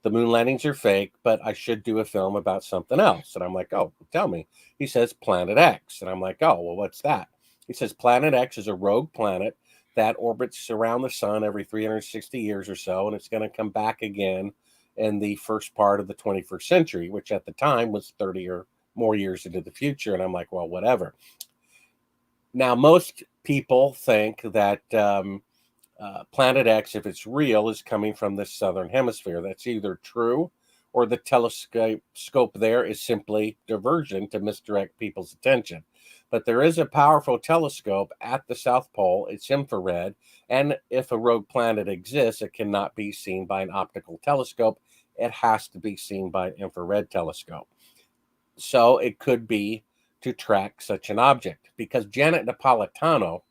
the moon landings are fake, but I should do a film about something else. And I'm like, oh, tell me. He says Planet X. And I'm like, oh, well, what's that? He says Planet X is a rogue planet that orbits around the sun every 360 years or so, and it's going to come back again in the first part of the 21st century, which at the time was 30 or more years into the future. And I'm like, well, whatever. Now, most people think that Planet X, if it's real, is coming from the southern hemisphere. That's either true or the telescope there is simply diversion to misdirect people's attention. But there is a powerful telescope at the South Pole. It's infrared, and if a rogue planet exists, it cannot be seen by an optical telescope. It has to be seen by an infrared telescope. So it could be to track such an object, because Janet Napolitano,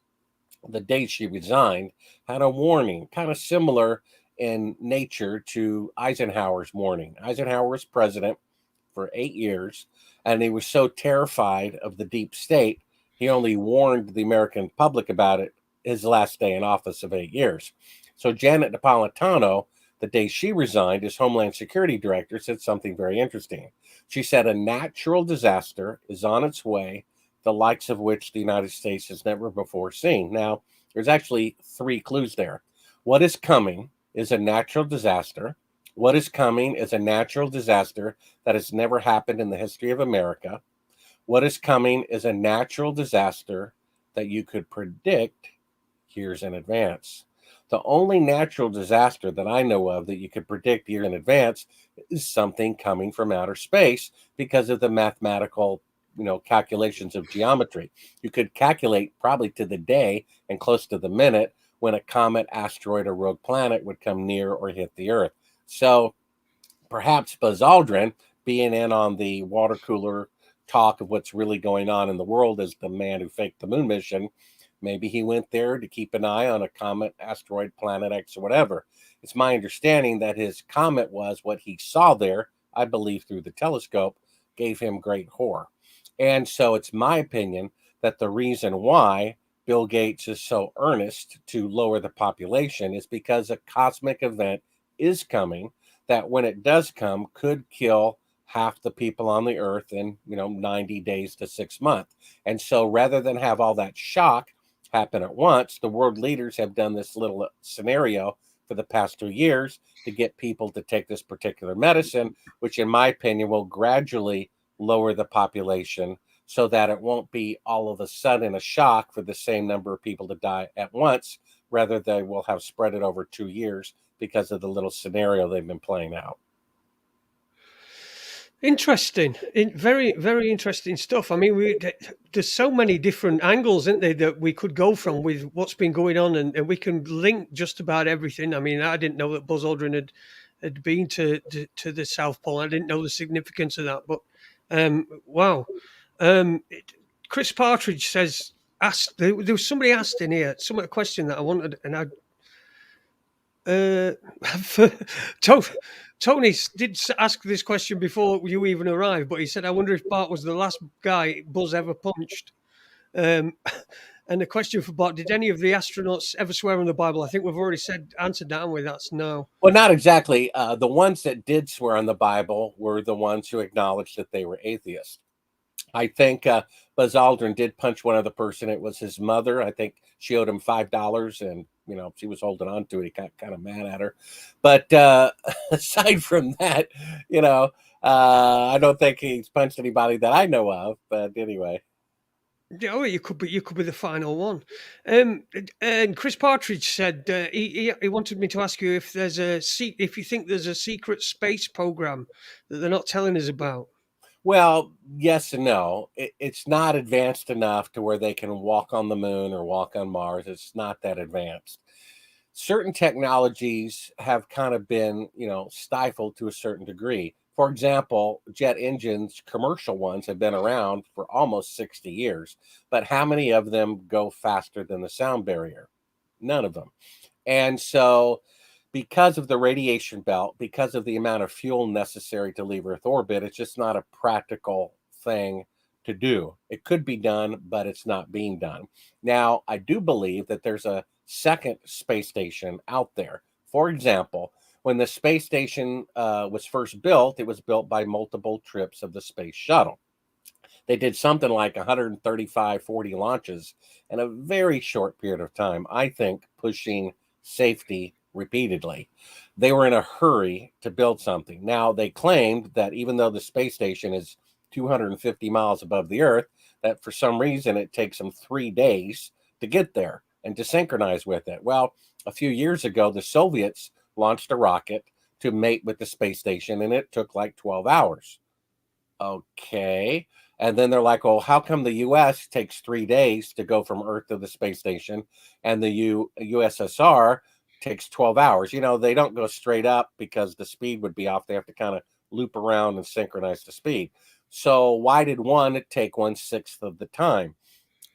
the day she resigned, had a warning kind of similar in nature to Eisenhower's warning. Eisenhower was president for 8 years, and he was so terrified of the deep state, he only warned the American public about it his last day in office of 8 years. So Janet Napolitano, the day she resigned as Homeland Security Director, said something very interesting. She said a natural disaster is on its way, the likes of which the United States has never before seen. Now, there's actually 3 clues there. What is coming is a natural disaster. What is coming is a natural disaster that has never happened in the history of America. What is coming is a natural disaster that you could predict years in advance. The only natural disaster that I know of that you could predict year in advance is something coming from outer space because of the mathematical, calculations of geometry. You could calculate probably to the day and close to the minute when a comet, asteroid, or rogue planet would come near or hit the Earth. So perhaps Buzz Aldrin, being in on the water cooler talk of what's really going on in the world as the man who faked the moon mission, maybe he went there to keep an eye on a comet, asteroid, planet X, or whatever. It's my understanding that his comment was what he saw there, I believe through the telescope, gave him great horror. And so it's my opinion that the reason why Bill Gates is so earnest to lower the population is because a cosmic event is coming that, when it does come, could kill half the people on the earth in 90 days to 6 months. And so rather than have all that shock happen at once, the world leaders have done this little scenario for the past 2 years to get people to take this particular medicine, which in my opinion will gradually lower the population so that it won't be all of a sudden a shock for the same number of people to die at once. Rather, they will have spread it over 2 years because of the little scenario they've been playing out. Interesting. Very, very interesting stuff. I mean, there's so many different angles, isn't there, that we could go from with what's been going on, and we can link just about everything. I mean, I didn't know that Buzz Aldrin had been to the South Pole. I didn't know the significance of that, but wow. Chris Partridge says, there was somebody asked in here, a question that I wanted, and Tony did ask this question before you even arrived, but he said, I wonder if Bart was the last guy Buzz ever punched. And the question for Bart, did any of the astronauts ever swear on the Bible? I think we've already answered that, haven't we? That's no. Well, not exactly. The ones that did swear on the Bible were the ones who acknowledged that they were atheists. I think Buzz Aldrin did punch one other person. It was his mother. I think she owed him $5, and she was holding on to it. He got kind of mad at her. But aside from that, I don't think he's punched anybody that I know of. But anyway. Oh, you could be the final one. And Chris Partridge said he wanted me to ask you if if you think there's a secret space program that they're not telling us about. Well, yes and no. It's not advanced enough to where they can walk on the moon or walk on Mars. It's not that advanced. Certain technologies have kind of been, stifled to a certain degree. For example, jet engines, commercial ones, have been around for almost 60 years. But how many of them go faster than the sound barrier? None of them. And so, because of the radiation belt, because of the amount of fuel necessary to leave Earth orbit, it's just not a practical thing to do. It could be done, but it's not being done. Now, I do believe that there's a second space station out there. For example, when the space station was first built, it was built by multiple trips of the space shuttle. They did something like 135, 40 launches in a very short period of time, I think, pushing safety repeatedly. They were in a hurry to build something. Now, they claimed that even though the space station is 250 miles above the Earth, that for some reason it takes them 3 days to get there and to synchronize with it. Well, a few years ago, the Soviets launched a rocket to mate with the space station, and it took like 12 hours. Okay. And then they're like, oh, how come the US takes 3 days to go from Earth to the space station and the USSR takes 12 hours? You know, they don't go straight up because the speed would be off. They have to kind of loop around and synchronize the speed. So why did one take 1/6 of the time?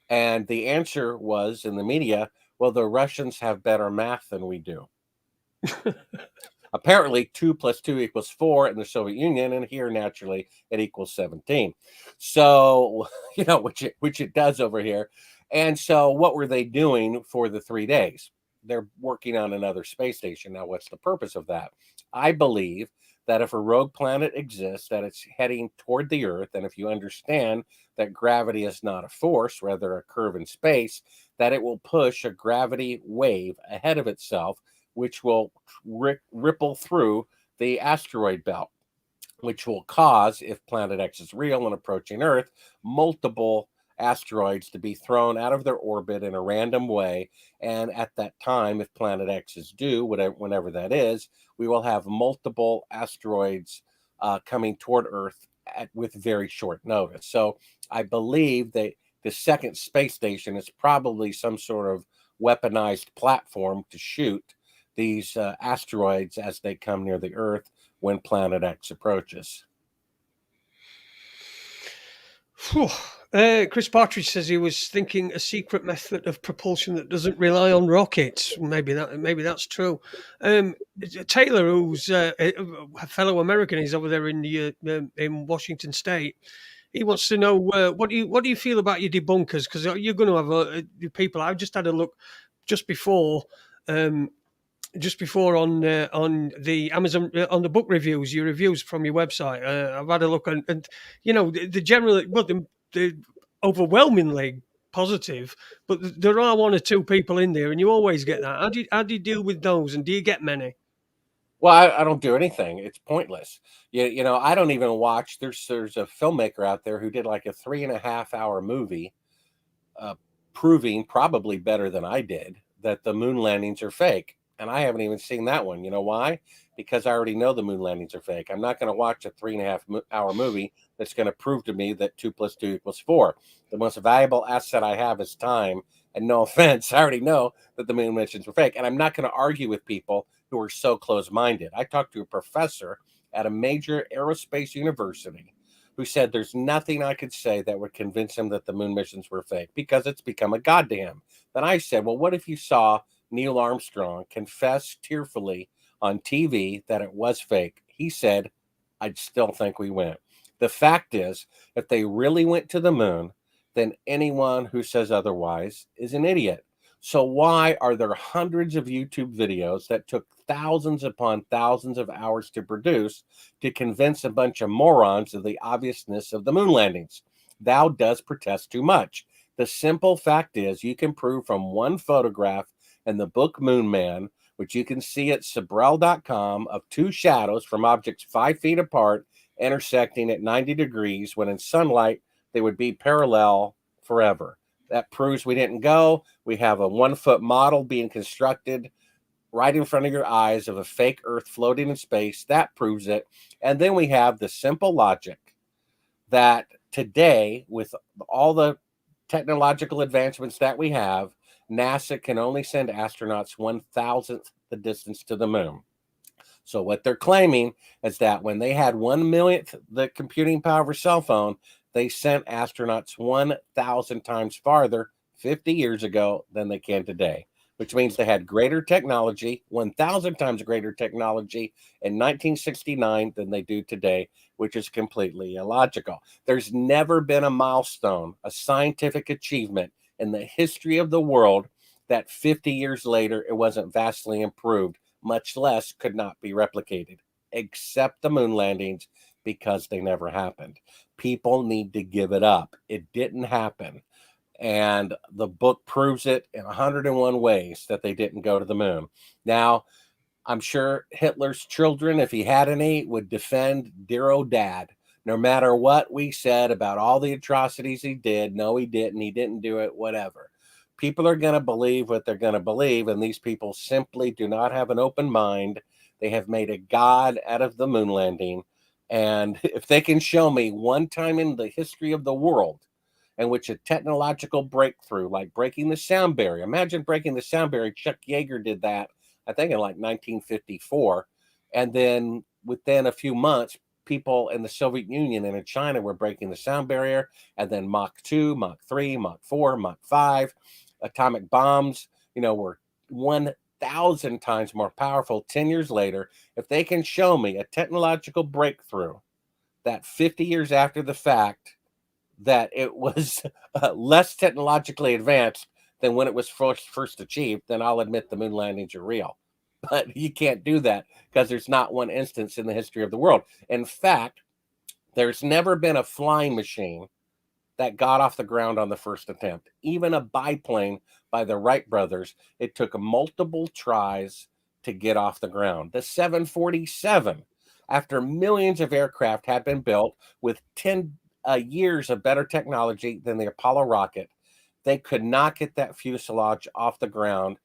And the answer was in the media, well, the Russians have better math than we do. Apparently 2 + 2 = 4 in the Soviet Union, and here naturally it equals 17. So, you know, which it does over here. And so what were they doing for the 3 days? They're working on another space station. Now, what's the purpose of that? I believe that if a rogue planet exists, that it's heading toward the Earth, and if you understand that gravity is not a force, rather a curve in space, that it will push a gravity wave ahead of itself, which will ripple through the asteroid belt, which will cause, if Planet X is real and approaching Earth, multiple asteroids to be thrown out of their orbit in a random way. And at that time, if Planet X is due, whenever that is, we will have multiple asteroids coming toward Earth with very short notice. So I believe that the second space station is probably some sort of weaponized platform to shoot these asteroids as they come near the Earth when Planet X approaches. Chris Partridge says he was thinking a secret method of propulsion that doesn't rely on rockets. Maybe that's true. Taylor, who's a fellow American, is over there in Washington State. He wants to know what do you feel about your debunkers, because you're going to have people. I've just had a look just before on the Amazon on the book reviews, your reviews from your website. I've had a look, and you know the general, well, the overwhelmingly positive, but there are one or two people in there, and you always get that. How do you deal with those, and do you get many? Well, I don't do anything. It's pointless. You know, I don't even watch. There's a filmmaker out there who did like a 3.5-hour movie, proving probably better than I did that the moon landings are fake. And I haven't even seen that one. You know why? Because I already know the moon landings are fake. I'm not going to watch a 3.5-hour movie that's going to prove to me that 2 + 2 = 4. The most valuable asset I have is time. And no offense, I already know that the moon missions were fake. And I'm not going to argue with people who are so close-minded. I talked to a professor at a major aerospace university who said there's nothing I could say that would convince him that the moon missions were fake because it's become a god to him. Then I said, well, what if you saw Neil Armstrong confess tearfully on TV that it was fake? He said, I'd still think we went. The fact is, if they really went to the moon, then anyone who says otherwise is an idiot. So why are there hundreds of YouTube videos that took thousands upon thousands of hours to produce to convince a bunch of morons of the obviousness of the moon landings? Thou does protest too much. The simple fact is you can prove from one photograph in the book Moon Man, which you can see at Sibrel.com, of two shadows from objects 5 feet apart intersecting at 90 degrees when in sunlight they would be parallel forever. That proves we didn't go. We have a 1-foot model being constructed right in front of your eyes of a fake Earth floating in space. That proves it. And then we have the simple logic that today, with all the technological advancements that we have, NASA can only send astronauts 1,000th the distance to the moon. So what they're claiming is that when they had 1/1,000,000th the computing power of a cell phone, they sent astronauts 1,000 times farther 50 years ago than they can today, which means they had greater technology, 1,000 times greater technology in 1969 than they do today, which is completely illogical. There's never been a milestone, a scientific achievement in the history of the world that 50 years later it wasn't vastly improved, much less could not be replicated, except the moon landings, because they never happened. People need to give it up. It didn't happen. And the book proves it in 101 ways that they didn't go to the moon. Now, I'm sure Hitler's children, if he had any, would defend dear old dad, no matter what we said about all the atrocities he did. No, he didn't do it, whatever. People are going to believe what they're going to believe, and these people simply do not have an open mind. They have made a god out of the moon landing. And if they can show me one time in the history of the world in which a technological breakthrough, like breaking the sound barrier, imagine breaking the sound barrier. Chuck Yeager did that, I think, in like 1954. And then within a few months, people in the Soviet Union and in China were breaking the sound barrier. And then Mach 2, Mach 3, Mach 4, Mach 5, atomic bombs, were 1,000 times more powerful 10 years later. If they can show me a technological breakthrough that 50 years after the fact, that it was less technologically advanced than when it was first achieved, then I'll admit the moon landings are real. But you can't do that because there's not one instance in the history of the world. In fact, there's never been a flying machine that got off the ground on the first attempt. Even a biplane by the Wright brothers, it took multiple tries to get off the ground. The 747, after millions of aircraft had been built with 10 years of better technology than the Apollo rocket, they could not get that fuselage off the ground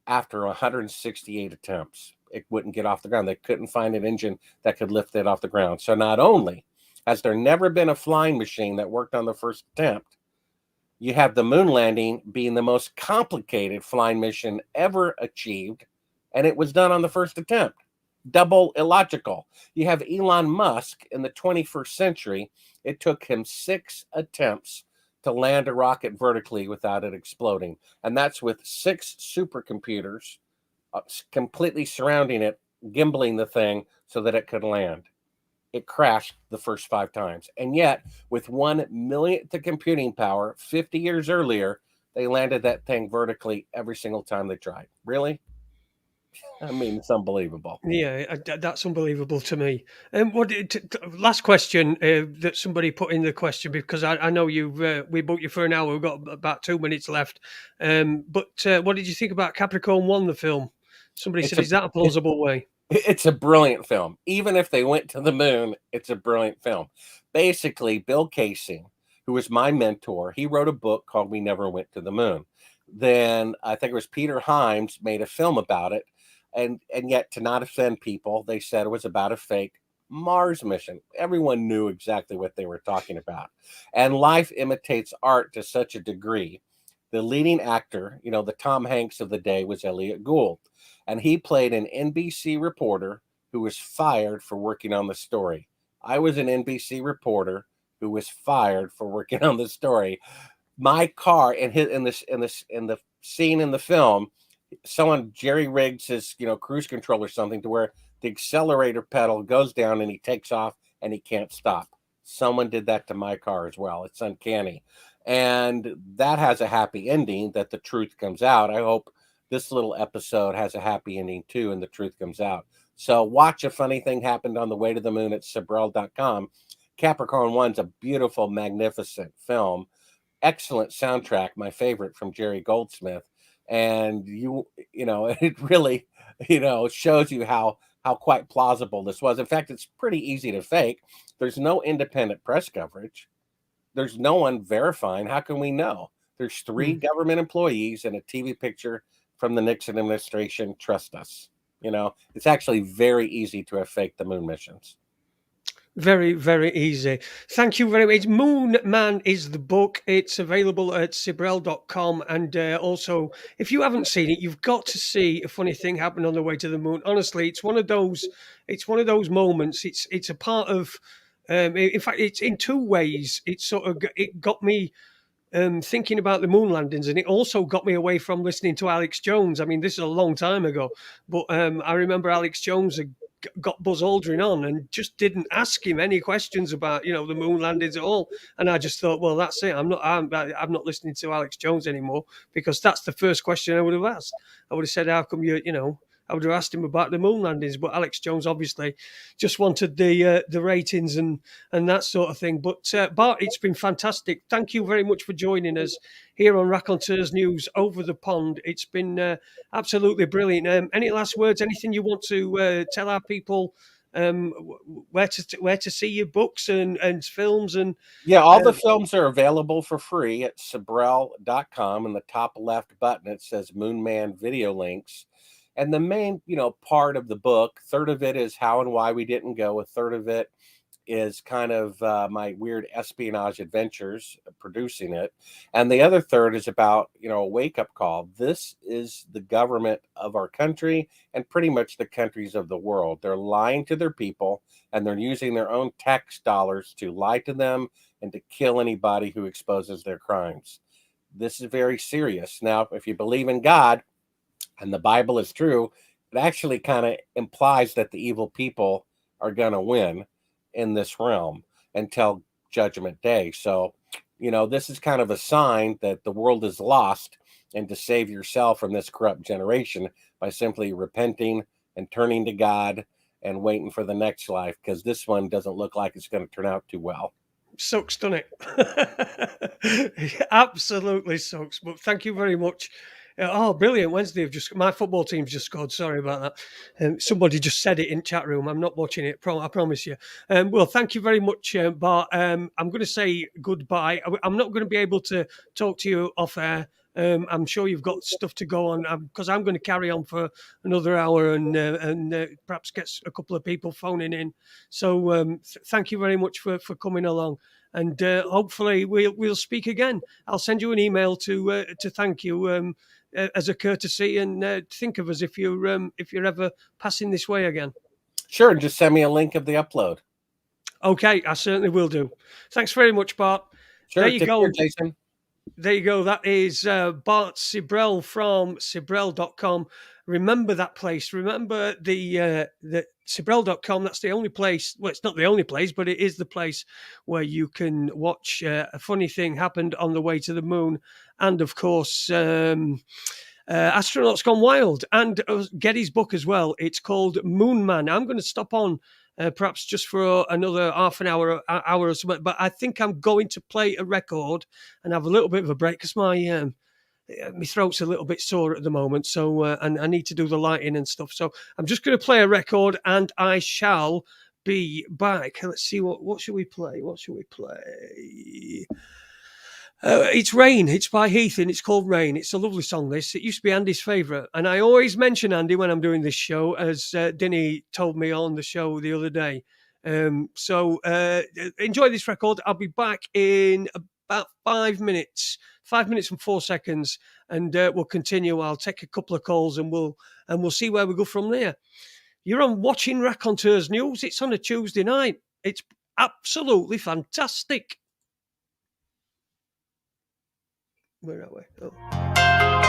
after 168 attempts. It wouldn't get off the ground. They couldn't find an engine that could lift it off the ground. So not only has there never been a flying machine that worked on the first attempt, you have the moon landing being the most complicated flying mission ever achieved, and it was done on the first attempt. Double illogical. You have Elon Musk in the 21st century. It took him 6 attempts to land a rocket vertically without it exploding. And that's with 6 supercomputers completely surrounding it, gimbaling the thing so that it could land. It crashed the first 5 times. And yet, with 1/1,000th the computing power, 50 years earlier, they landed that thing vertically every single time they tried. Really? I mean, it's unbelievable. Yeah, that's unbelievable to me. Last question that somebody put in the question, because I know we booked you for an hour. We've got about 2 minutes left. But what did you think about Capricorn One, the film? Somebody said, is that a plausible way? It's a brilliant film. Even if they went to the moon, it's a brilliant film. Basically, Bill Casey, who was my mentor, he wrote a book called We Never Went to the Moon. Then I think it was Peter Hyams made a film about it. And yet, to not offend people, they said it was about a fake Mars mission. Everyone knew exactly what they were talking about. And life imitates art to such a degree. The leading actor, the Tom Hanks of the day, was Elliot Gould. And he played an NBC reporter who was fired for working on the story. I was an NBC reporter who was fired for working on the story. My car in the scene in the film, someone jerry rigs his cruise control or something to where the accelerator pedal goes down and he takes off and he can't stop. Someone did that to my car as well. It's uncanny. And that has a happy ending, that the truth comes out. I hope this little episode has a happy ending too, and the truth comes out. So watch A Funny Thing Happened on the Way to the Moon at Sibrel.com. Capricorn One's a beautiful, magnificent film. Excellent soundtrack, my favorite, from Jerry Goldsmith. And it really, shows you how quite plausible this was. In fact, it's pretty easy to fake. There's no independent press coverage. There's no one verifying. How can we know? There's 3 government employees and a TV picture from the Nixon administration. Trust us. It's actually very easy to have faked the moon missions. Very, very easy. Thank you very much. Moon Man is the book. It's available at Sibrel.com. And also, if you haven't seen it, you've got to see A Funny Thing Happened on the Way to the Moon. Honestly, it's one of those moments. It's a part of, in fact, it's in 2 ways. It got me thinking about the moon landings, and it also got me away from listening to Alex Jones. I mean, this is a long time ago, but I remember Alex Jones had got Buzz Aldrin on and just didn't ask him any questions about the moon landings at all. And I just thought, well, that's it. I'm not listening to Alex Jones anymore, because that's the first question I would have asked. I would have said, how come I would have asked him about the moon landings, but Alex Jones obviously just wanted the ratings and that sort of thing. But Bart, it's been fantastic. Thank you very much for joining us here on Raconteurs News Over the Pond. It's been absolutely brilliant. Any last words? Anything you want to tell our people? Where to see your books and films? And all the films are available for free at Sibrel.com. In the top left button, it says Moon Man Video Links. And the main, part of the book, third of it is how and why we didn't go. A third of it is kind of my weird espionage adventures producing it. And the other third is about, a wake up call. This is the government of our country and pretty much the countries of the world. They're lying to their people, and they're using their own tax dollars to lie to them and to kill anybody who exposes their crimes. This is very serious. Now, if you believe in God and the Bible is true, it actually kind of implies that the evil people are going to win in this realm until Judgment Day. So, this is kind of a sign that the world is lost, and to save yourself from this corrupt generation by simply repenting and turning to God and waiting for the next life, because this one doesn't look like it's going to turn out too well. Sucks, doesn't it? Absolutely sucks. But thank you very much. Oh, brilliant. Wednesday, my football team's just scored. Sorry about that. Somebody just said it in chat room. I'm not watching it. I promise you. Well, thank you very much, Bart. I'm going to say goodbye. I'm not going to be able to talk to you off air. I'm sure you've got stuff to go on, because I'm going to carry on for another hour and perhaps get a couple of people phoning in. So thank you very much for coming along. And hopefully we'll speak again. I'll send you an email to thank you as a courtesy, and think of us if you're ever passing this way again. Sure, just send me a link of the upload. Okay, I certainly will do. Thanks very much, Bart. Sure, there you go, care, Jason. There you go. That is Bart Sibrel from Sibrel.com. Remember that place. Remember the Sibrel.com. That's the only place. Well, it's not the only place, but it is the place where you can watch A Funny Thing Happened on the Way to the Moon. And of course, Astronauts Gone Wild, and get his book as well. It's called Moon Man. I'm going to stop on perhaps just for another half an hour or something. But I think I'm going to play a record and have a little bit of a break, because my throat's a little bit sore at the moment. So and I need to do the lighting and stuff. So I'm just going to play a record, and I shall be back. Let's see, what should we play? What should we play? It's Rain. It's by Heath, and it's called Rain. It's a lovely song, this. It used to be Andy's favourite. And I always mention Andy when I'm doing this show, as Dinny told me on the show the other day. So enjoy this record. I'll be back in about 5 minutes. 5 minutes and 4 seconds. And we'll continue. I'll take a couple of calls, and we'll see where we go from there. You're on watching Raconteurs News. It's on a Tuesday night. It's absolutely fantastic. Where are we? Oh.